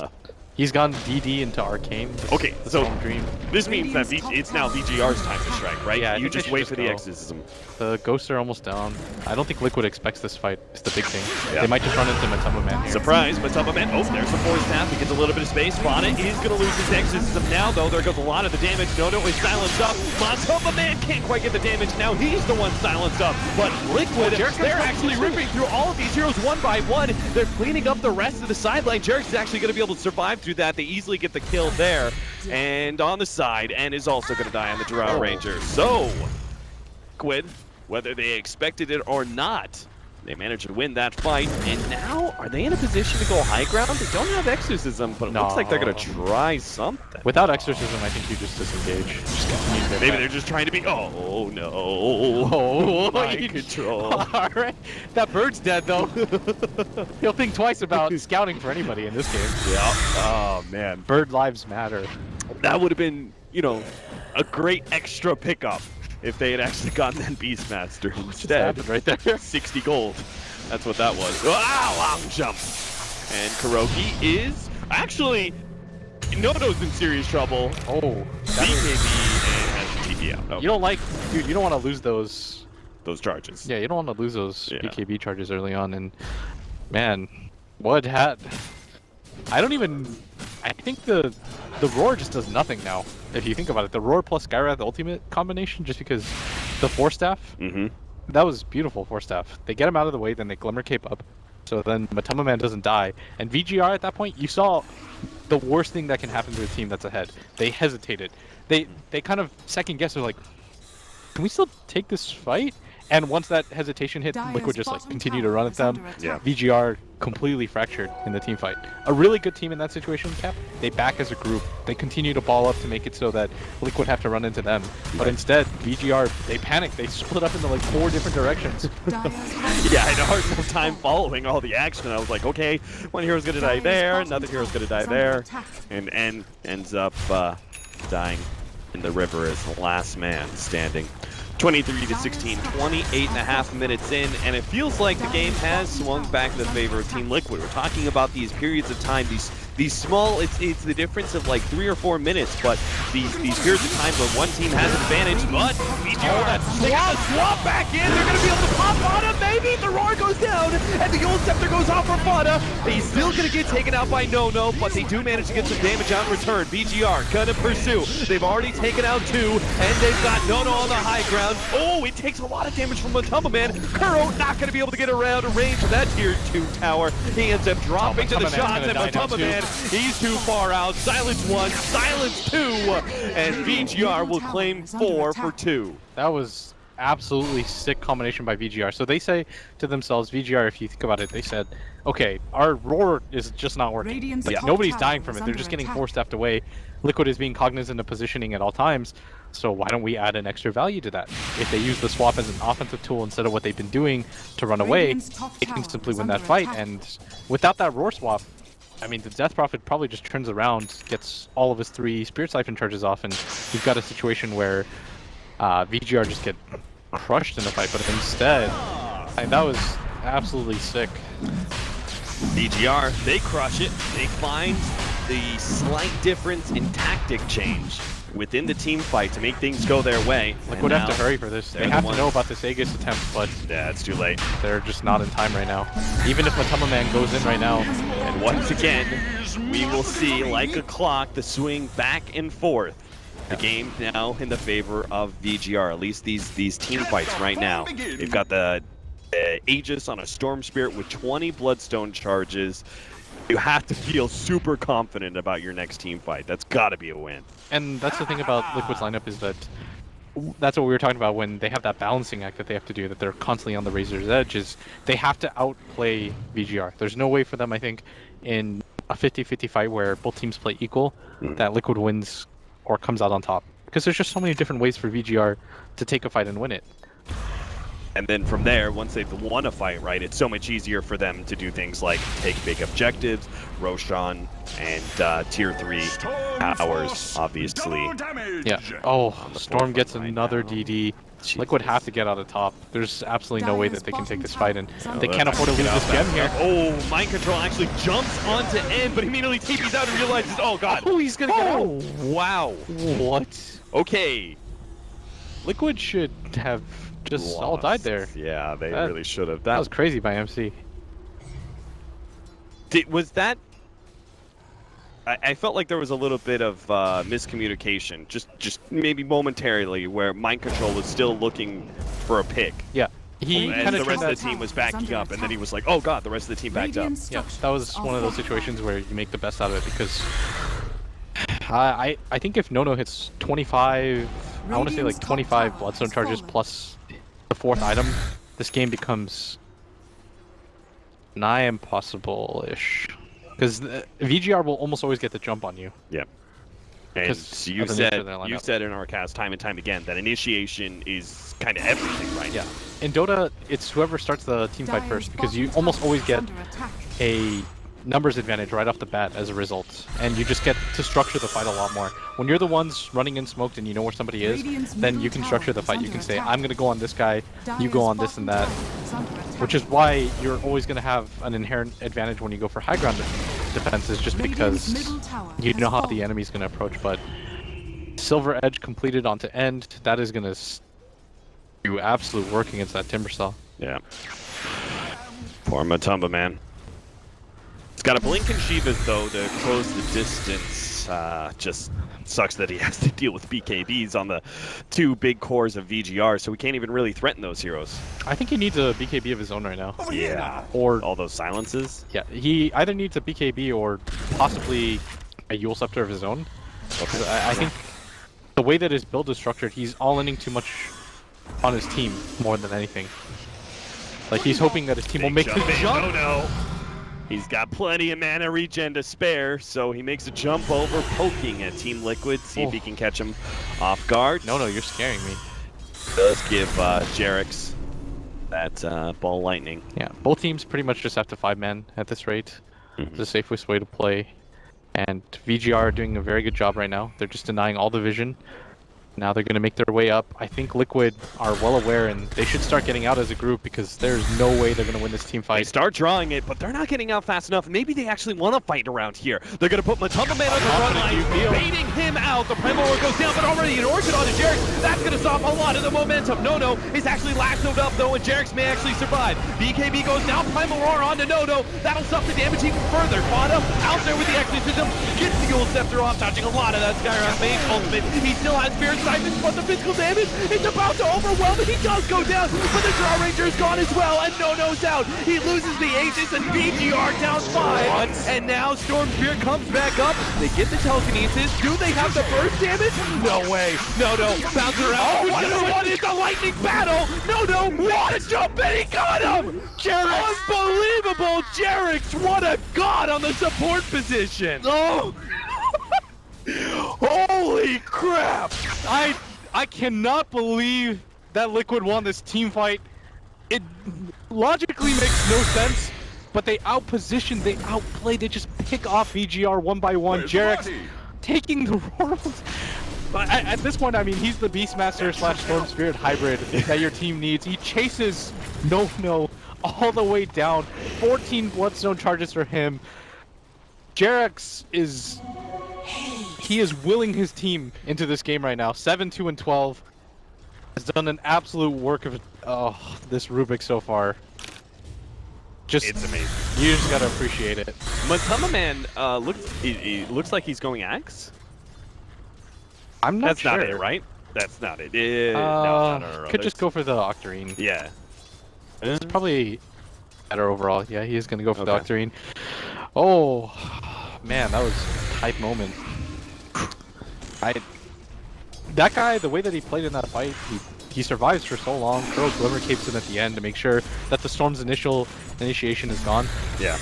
He's gone DD into Arcane. Okay, so Dream. This means that it's now VG.R's time to strike, right? Yeah, you just wait for the exorcism. The ghosts are almost down. I don't think Liquid expects this fight. It's the big thing. Yeah. They might just run into Matama Man here. Surprise, Matama Man. Oh, there's the force tap. He gets a little bit of space. Fauna is going to lose his exorcism now, though. There goes a lot of the damage. No is silenced up. Matama Man can't quite get the damage. Now he's the one silenced up. But Liquid, they're actually ripping through all of these heroes one by one. They're cleaning up the rest of the sideline. Jarex is actually going to be able to survive through that. They easily get the kill there. And on the side, and is also going to die on the Drow Ranger. So, Liquid, whether they expected it or not, they managed to win that fight, and now are they in a position to go high ground? They don't have Exorcism, but it looks like they're going to try something. Without Exorcism, I think you just disengage. Maybe they're just trying to be... Oh, no. Oh, mind control. All right. That bird's dead, though. He'll think twice about scouting for anybody in this game. Yeah. Oh, man. Bird lives matter. That would have been, you know, a great extra pickup if they had actually gotten that Beastmaster instead. Right there. 60 gold. That's what that was. Wow, long jump. And Kuroki is actually Nodo's in serious trouble. Oh, BKB and has TP out. Oh, you don't like, dude. You don't want to lose those charges. Yeah, you don't want to lose those Yeah. BKB charges early on. And man, what had? I think the roar just does nothing now. If you think about it, the roar plus Skyrath ultimate combination, just because the Force Staff. That was beautiful Force Staff. They get him out of the way, then they Glimmer Cape up. So then Matama Man doesn't die. And VG.R at that point, you saw the worst thing that can happen to a team that's ahead. They hesitated. They kind of second guessed. They're like, can we still take this fight? And once that hesitation hit, Liquid just like continued to run at them. Yeah. VG.R completely fractured in the team fight. A really good team in that situation, Cap. They back as a group. They continue to ball up to make it so that Liquid have to run into them. But instead, VG.R, they panicked. They split up into like 4 different directions. Yeah, I had a hard enough time following all the action. I was like, okay, one hero's gonna die there, another hero's gonna die there, and ends up dying in the river as the last man standing. 23-16, 28.5 minutes in, and it feels like the game has swung back in the favor of Team Liquid. We're talking about these periods of time, these small, it's the difference of like 3 or 4 minutes, but these periods of time where one team has an advantage, but they got a swap back in, they're gonna be able to pop Fada, maybe the roar goes down, and the Old Scepter goes off for Fada. He's still gonna get taken out by No, but they do manage to get some damage out in return. VG.R gonna pursue. They've already taken out 2, and they've got No on the high ground. Oh, it takes a lot of damage from Matama Man. Kuro not gonna be able to get around a range of that tier 2 tower. He ends up dropping to the shots, and Matama Man, he's too far out. Silence 1, silence 2, and VG.R will claim 4 for 2. That was absolutely sick combination by VG.R. So they say to themselves, VG.R, if you think about it, they said, okay, our roar is just not working. Like, nobody's dying from it. They're just getting Force Staffed away. Liquid is being cognizant of positioning at all times. So why don't we add an extra value to that? If they use the swap as an offensive tool instead of what they've been doing to run away, they can simply win that fight. And without that roar swap, I mean, the Death Prophet probably just turns around, gets all of his 3 Spirit Siphon charges off, and we've got a situation where VG.R just get crushed in the fight. But instead, that was absolutely sick. VG.R, they crush it. They find the slight difference in tactic change within the team fight to make things go their way. Liquid have to hurry for this. They have to know about this Aegis attempt, but yeah, it's too late. They're just not in time right now. Even if Matama Man goes in right now. And once again, we will see, like a clock, the swing back and forth. The game now in the favor of VG.R, at least these team fights right now. They've got the Aegis on a Storm Spirit with 20 Bloodstone charges. You have to feel super confident about your next team fight. That's got to be a win. And that's the thing about Liquid's lineup is that that's what we were talking about when they have that balancing act that they have to do, that they're constantly on the razor's edge, is they have to outplay VG.R. There's no way for them, I think, in a 50-50 fight where both teams play equal, that Liquid wins or comes out on top. Because there's just so many different ways for VG.R to take a fight and win it. And then from there, once they've won a fight, right, it's so much easier for them to do things like take big objectives, Roshan, and tier 3 towers, obviously. Yeah. Oh, Storm gets another DD. Liquid have to get out of top. There's absolutely no way that they can take this fight, and they can't afford to lose this gem here. Oh, Mind Control actually jumps onto end, but immediately TP's out and realizes, oh god. Oh, he's gonna get out. Wow. What? Okay. Liquid should have just all died there. Yeah, they really should have. That was crazy by MC. Was that... I felt like there was a little bit of miscommunication, just maybe momentarily, where Mind Control was still looking for a pick. Yeah. And the rest of the team was backing up, and then he was like, oh god, the rest of the team backed up. Yeah, that was one of those situations where you make the best out of it, because I think if No hits 25, I want to say like 25 Bloodstone charges plus the 4th item, this game becomes nigh impossible-ish. Because VG.R will almost always get the jump on you. Yeah. And you said in our cast time and time again that initiation is kind of everything right now. In Dota, it's whoever starts the team fight first, because you almost always get a numbers advantage right off the bat as a result, and you just get to structure the fight a lot more. When you're the ones running in smoked and you know where somebody is, then you can structure the fight. You can say, I'm going to go on this guy, you go on this and that, which is why you're always going to have an inherent advantage when you go for high ground defenses, just because you know how the enemy's going to approach. But Silver Edge completed onto end, that is going to do absolute work against that Timber Saw. Yeah. Poor Matumba, man. He's got a blink and Shivas, though, to close the distance. Just sucks that he has to deal with BKBs on the two big cores of VG.R, so we can't even really threaten those heroes. I think he needs a BKB of his own right now. Yeah. Or all those silences. Yeah, he either needs a BKB or possibly a Yule Scepter of his own. Okay. I think the way that his build is structured, he's all-inning too much on his team more than anything. Like, he's hoping that his team will make the jump. No. He's got plenty of mana regen to spare, so he makes a jump over, poking at Team Liquid, see if he can catch him off guard. No, you're scaring me. Does give Jerix that ball lightning. Yeah, both teams pretty much just have to 5-man at this rate. It's the safest way to play. And VG.R are doing a very good job right now. They're just denying all the vision. Now they're going to make their way up. I think Liquid are well aware, and they should start getting out as a group because there's no way they're going to win this team fight. They start drawing it, but they're not getting out fast enough. Maybe they actually want to fight around here. They're going to put Matumba Man on the front line, baiting him out. The Primal War goes down, but already an Orchid on to Jerix. That's going to stop a lot of the momentum. No is actually lassoed up, though, and Jerix may actually survive. BKB goes down, Primal Roar on to No. That'll stop the damage even further. Quada out there with the exorcism, gets the Yule Scepter off, touching a lot of that Skyrock main ultimate. He still has Spirit Siphons, but the physical damage is about to overwhelm him. He does go down, but the Draw Ranger is gone as well, and No's out. He loses the Aegis, and VG.R down 5. And now Storm Spirit comes back up. They get the telekinesis. Do they have the burst damage? No way. No. Bounce around. What is the lightning battle? No. What a jump, and he got him! Jerix. Unbelievable, Jerix. What a god on the support position. Oh! Holy crap! I cannot believe that Liquid won this team fight. It logically makes no sense, but they outposition, they outplay, they just pick off VG.R one by one. Jerix taking the roles. But at this point, I mean, he's the Beastmaster / Storm Spirit hybrid that your team needs. He chases No all the way down. 14 Bloodstone charges for him. Jerix is... He is willing his team into this game right now. 7-2-12. Has done an absolute work of this Rubik so far. It's amazing. You just gotta appreciate it. Matumba Man looks like he's going Axe. I'm not sure. That's not it, right? That's not it. No. Could just go for the Octarine. Yeah. It's probably better overall. Yeah, he is gonna go for the Octarine. Oh, man, that was a tight moment. That guy, the way that he played in that fight, he survives for so long. Throws Glimmer Capes in at the end to make sure that the Storm's initiation is gone. Yeah.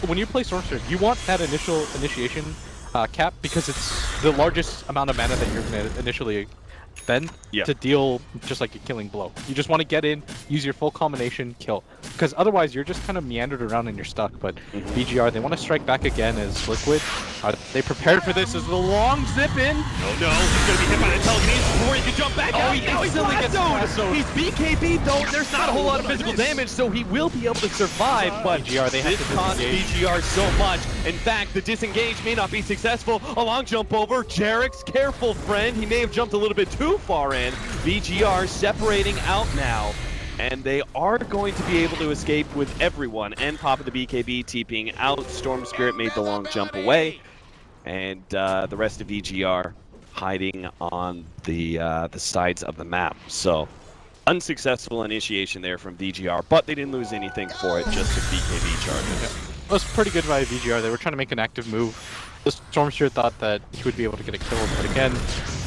When you play Storm Spirit, you want that initial initiation cap because it's the largest amount of mana that you're going to initially spend to deal just like a killing blow. You just want to get in, use your full combination, kill. Because otherwise you're just kind of meandered around and you're stuck. But VG.R, they want to strike back again as Liquid. Are they prepared for this as the long zip in? No, he's going to be hit by the telekinesis before he can jump back out. He instantly gets lassoed. He's BKB though, there's not a whole lot of physical damage, so he will be able to survive, but VG.R, they have to cost VG.R so much. In fact, the disengage may not be successful. A long jump over, Jerix, careful friend, he may have jumped a little bit too far in. VG.R separating out now. And they are going to be able to escape with everyone. And Papa the BKB TPing out. Storm Spirit made the long jump away. And the rest of VG.R hiding on the sides of the map. So, unsuccessful initiation there from VG.R, but they didn't lose anything for it, just a BKB charges. It was pretty good by VG.R. They were trying to make an active move. The Storm Spirit thought that he would be able to get a kill, but again,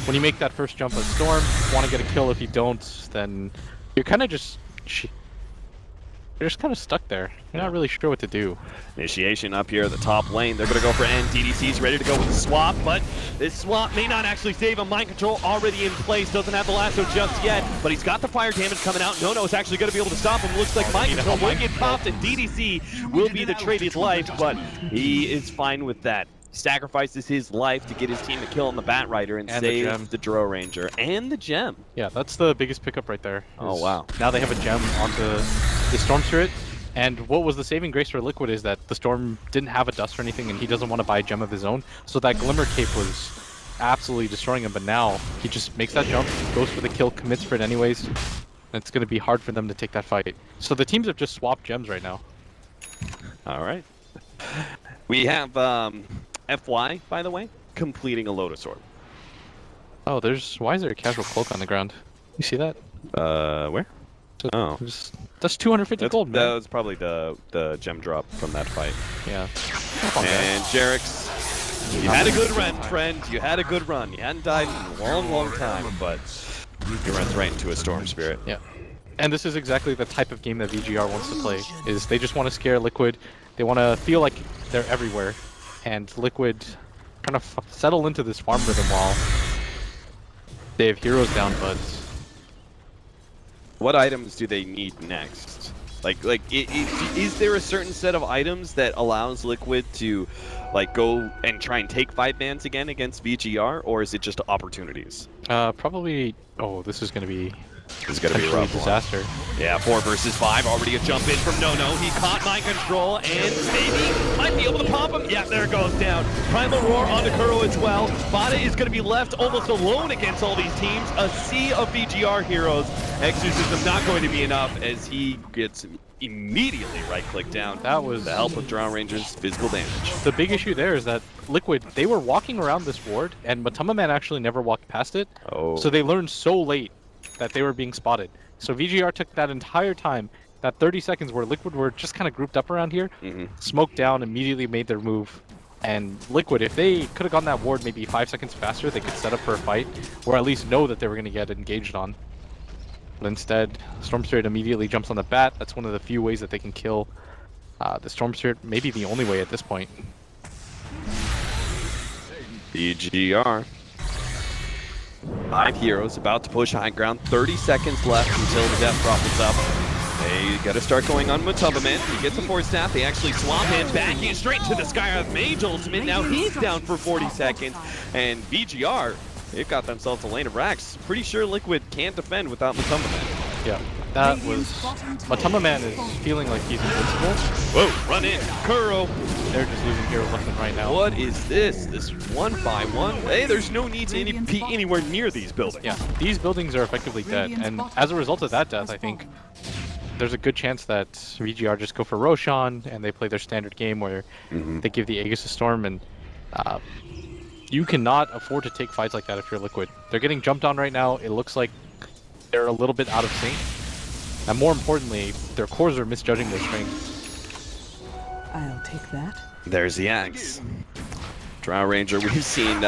when you make that first jump as Storm, want to get a kill. If you don't, then you're kind of just They're just kind of stuck there. They're not really sure what to do. Initiation up here at the top lane. They're going to go for N. DDC's ready to go with the swap, but this swap may not actually save him. Mind control already in place. Doesn't have the lasso just yet, but he's got the fire damage coming out. No is actually going to be able to stop him. Looks like mind control will get popped, and DDC will be the traded life, but he is fine with that. Sacrifices his life to get his team a kill on the Bat Rider and save the Drow Ranger and the gem. Yeah, that's the biggest pickup right there. Oh, wow. Now they have a gem onto the Storm Spirit. And what was the saving grace for Liquid is that the Storm didn't have a dust or anything, and he doesn't want to buy a gem of his own. So that Glimmer Cape was absolutely destroying him, but now he just makes that jump, goes for the kill, commits for it anyways. And it's going to be hard for them to take that fight. So the teams have just swapped gems right now. All right. We have FY, by the way, completing a Lotus Orb. Oh, why is there a casual cloak on the ground? You see that? Where? Oh. That's 250 gold, man. That was probably the gem drop from that fight. Yeah. And Jerix, you had a good run, friend. You had a good run. You hadn't died in a long time, but you runs right into a Storm Spirit. Yeah. And this is exactly the type of game that VG.R wants to play, is they just want to scare Liquid. They want to feel like they're everywhere. And Liquid kind of settle into this farm rhythm while they have heroes down, but... What items do they need next? Is there a certain set of items that allows Liquid to go and try and take 5-bans again against VG.R, or is it just opportunities? Probably... Oh, this is going to be... It's going to be a rough disaster. Yeah, 4 versus 5. Already a jump in from No. He caught mind control and maybe might be able to pop him. Yeah, there it goes down. Primal Roar onto Kuro as well. Vada is going to be left almost alone against all these teams. A sea of VG.R heroes. Exorcism not going to be enough as he gets immediately right-clicked down. That was the help of Drow Ranger's physical damage. The big issue there is that Liquid, they were walking around this ward, and Matama Man actually never walked past it. Oh. So they learned so late that they were being spotted. So VG.R took that entire time, that 30 seconds where Liquid were just kind of grouped up around here, smoked down, immediately made their move. And Liquid, if they could have gotten that ward maybe 5 seconds faster, they could set up for a fight, or at least know that they were going to get engaged on. But instead, Storm Spirit immediately jumps on the bat. That's one of the few ways that they can kill the Storm Spirit, maybe the only way at this point. VG.R. 5 heroes about to push high ground. 30 seconds left until the death drop is up. They got to start going on Mataba Man. He gets a 4 staff. They actually swap him back in straight to the Skyrock Mage ultimate. Now he's down for 40 seconds. And VG.R, they've got themselves a lane of racks. Pretty sure Liquid can't defend without Mataba Man. Yeah, that was... Matama Man is feeling like he's invincible. Whoa, run in. Kuro. They're just losing heroes left and right now. What is this? This 1-by-1? Hey, there's no need to be anywhere near these buildings. Yeah, these buildings are effectively dead. And as a result of that death, I think there's a good chance that VG.R just go for Roshan and they play their standard game where they give the Aegis a Storm, and you cannot afford to take fights like that if you're Liquid. They're getting jumped on right now. It looks like they're a little bit out of sync. And more importantly, their cores are misjudging their strength. I'll take that. There's the axe. Drow Ranger, we've seen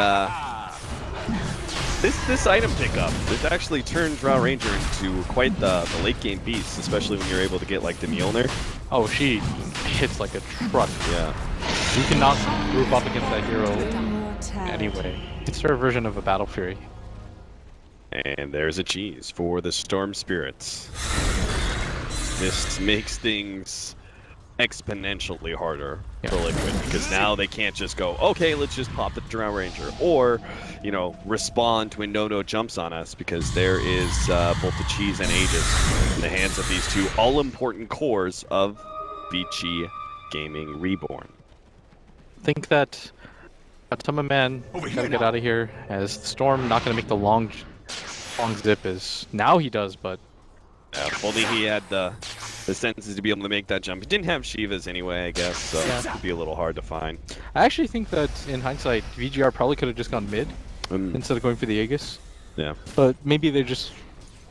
this item pickup. This actually turned Drow Ranger into quite the late game beast, especially when you're able to get like the Mjolnir. Oh, she hits like a truck. Yeah. You cannot group up against that hero anyway. It's her version of a Battle Fury. And there's a cheese for the Storm Spirits. This makes things exponentially harder for Liquid, because now they can't just go, okay, let's just pop the Drow Ranger, or, you know, respond when No jumps on us, because there is both the cheese and Aegis in the hands of these two all-important cores of Vici Gaming Reborn. I think that Matama Man gotta get out of here, as the Storm not gonna make the long zip as now he does, but if only he had the senses to be able to make that jump. He didn't have Shivas anyway, I guess, so it would be a little hard to find. I actually think that in hindsight, VG.R probably could have just gone mid instead of going for the Aegis. Yeah. But maybe they just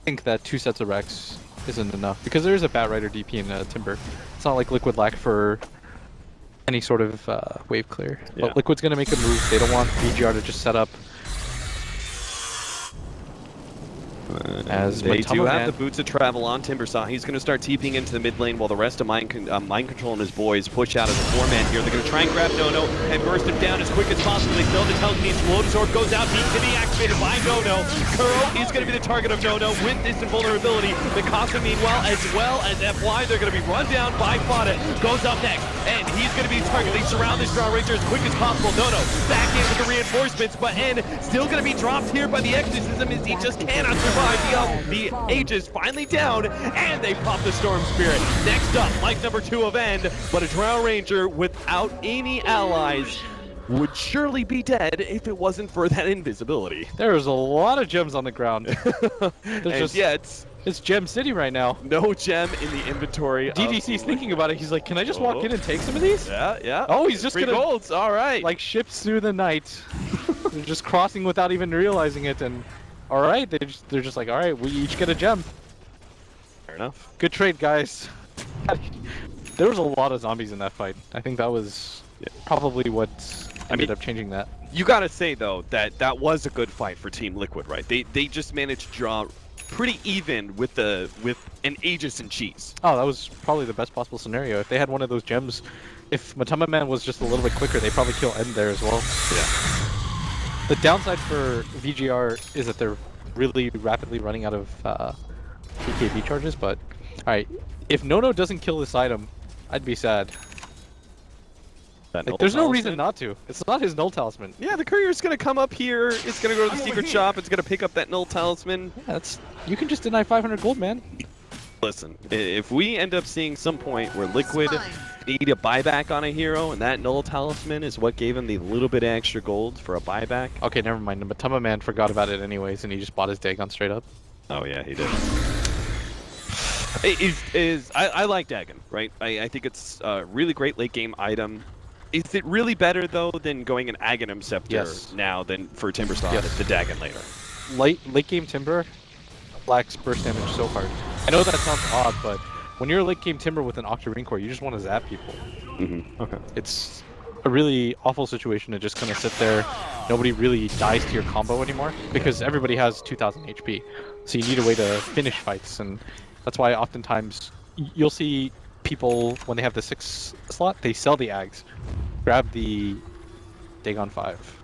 think that 2 sets of Rex isn't enough, because there is a Bat Rider DP in Timber. It's not like Liquid lack for any sort of wave clear. Yeah. But Liquid's gonna make a move. They don't want VG.R to just set up. As They do have the Matama boots of travel on Timbersaw. He's going to start TPing into the mid lane while the rest of Mind Control and his boys push out as a 4-man here. They're going to try and grab Nono and burst him down as quick as possible. They fail to telekinesis. Lotus goes out. He can be activated by Nono. Kuro is going to be the target of Nono with this invulnerability. Mikasa, meanwhile, as well as FY, they're going to be run down by Fada. Goes up next, and he's going to be the target. They surround this Drow Ranger as quick as possible. Nono back in with the reinforcements, but N still going to be dropped here by the exorcism as he just cannot survive. The Aegis finally down, and they pop the Storm Spirit. Next up, life number 2 of End, but a Drow Ranger without any allies would surely be dead if it wasn't for that invisibility. There's a lot of gems on the ground. It's Gem City right now. No gem in the inventory. DDC's thinking about it. He's like, can I just walk in and take some of these? Yeah. Oh, he's just free gonna golds. All right. like ships through the night. They're just crossing without even realizing it, and all right, they're just like, all right, we each get a gem. Fair enough. Good trade, guys. There was a lot of zombies in that fight. I think that was probably what ended up changing that. You gotta say though that was a good fight for Team Liquid, right? They just managed to draw pretty even with an Aegis and cheese. Oh, that was probably the best possible scenario. If they had one of those gems, if Matama Man was just a little bit quicker, they'd probably kill End there as well. Yeah. The downside for VG.R is that they're really rapidly running out of PKB charges, but alright, if Nono doesn't kill this item, I'd be sad. Like, there's no reason not to. It's not his null talisman. Yeah, the courier's gonna come up here. It's gonna go to the secret shop. It's gonna pick up that null talisman. Yeah, you can just deny 500 gold, man. Listen, if we end up seeing some point where Liquid need a buyback on a hero, and that null talisman is what gave him the little bit of extra gold for a buyback. Okay, never mind. The Matama Man forgot about it anyways, and he just bought his Dagon straight up. Oh yeah, he did. I like Dagon, right? I think it's a really great late game item. Is it really better though than going an Aghanim Scepter now than for Timbersaw the Dagon later? Late game Timber lacks burst damage so hard. I know that sounds odd, but when you're a late game Timber with an Octarine core, you just want to zap people. Okay. It's a really awful situation to just kind of sit there. Nobody really dies to your combo anymore because everybody has 2000 HP. So you need a way to finish fights, and that's why oftentimes you'll see people, when they have the 6 slot, they sell the Ags, grab the Dagon 5.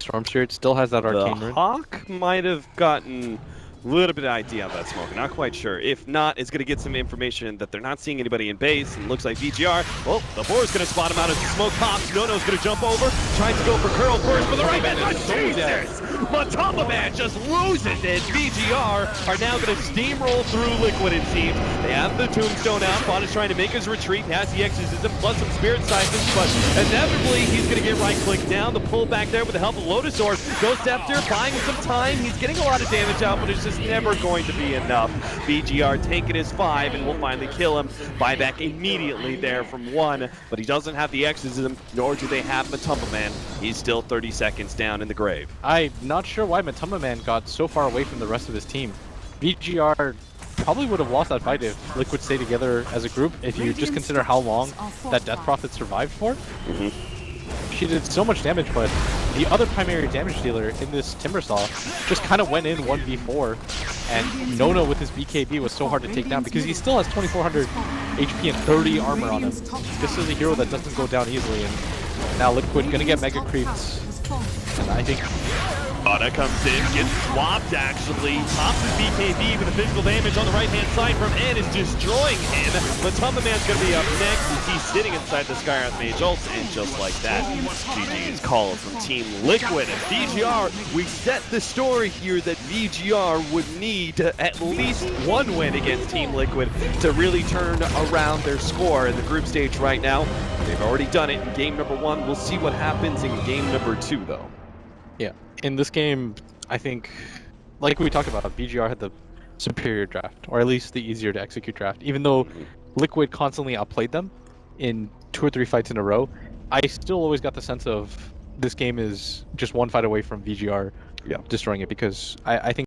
Storm Spirit still has that arcane rune. Hawk might have gotten a little bit of idea of that smoke. Not quite sure. If not, it's going to get some information that they're not seeing anybody in base. And looks like VG.R. Well, the board's going to spot him out as the smoke pops. Nono's going to jump over. Tries to go for Curl first, but the right man. Jesus! Matama Man just loses it. VG.R. are now going to steamroll through Liquid, it seems. They have the Tombstone out. Fada's trying to make his retreat past the Exorcism, plus some Spirit Siphons, but inevitably he's going to get right-clicked down. The pull back there with the help of Lotusaur. Ghost Scepter buying some time. He's getting a lot of damage out, but it's just never going to be enough. VG.R taking his 5 and will finally kill him. Buyback immediately there from 1, but he doesn't have the Exorcism, nor do they have Matama Man. He's still 30 seconds down in the grave. I'm not sure why Matama Man got so far away from the rest of his team. VG.R probably would have lost that fight if Liquid stayed together as a group, if you just consider how long that Death Prophet survived for. She did so much damage, but the other primary damage dealer in this Timbersaw just kind of went in 1v4, and Nono with his BKB was so hard to take down because he still has 2400 HP and 30 armor on him. This is a hero that doesn't go down easily, and now Liquid gonna get mega creeps, and I think Fada comes in, gets swapped actually, pops his BKB with the physical damage on the right-hand side from N is destroying him. Matama Man's going to be up next as he's sitting inside the Skywrath Mage ult, and just like that, GG is called from Team Liquid. And VG.R, we set the story here that VG.R would need at least one win against Team Liquid to really turn around their score in the group stage right now. They've already done it in game number 1. We'll see what happens in game number 2 though. Yeah, in this game, I think, like we talked about, VG.R had the superior draft, or at least the easier to execute draft. Even though Liquid constantly outplayed them in 2 or 3 fights in a row, I still always got the sense of this game is just one fight away from VG.R destroying it, because I think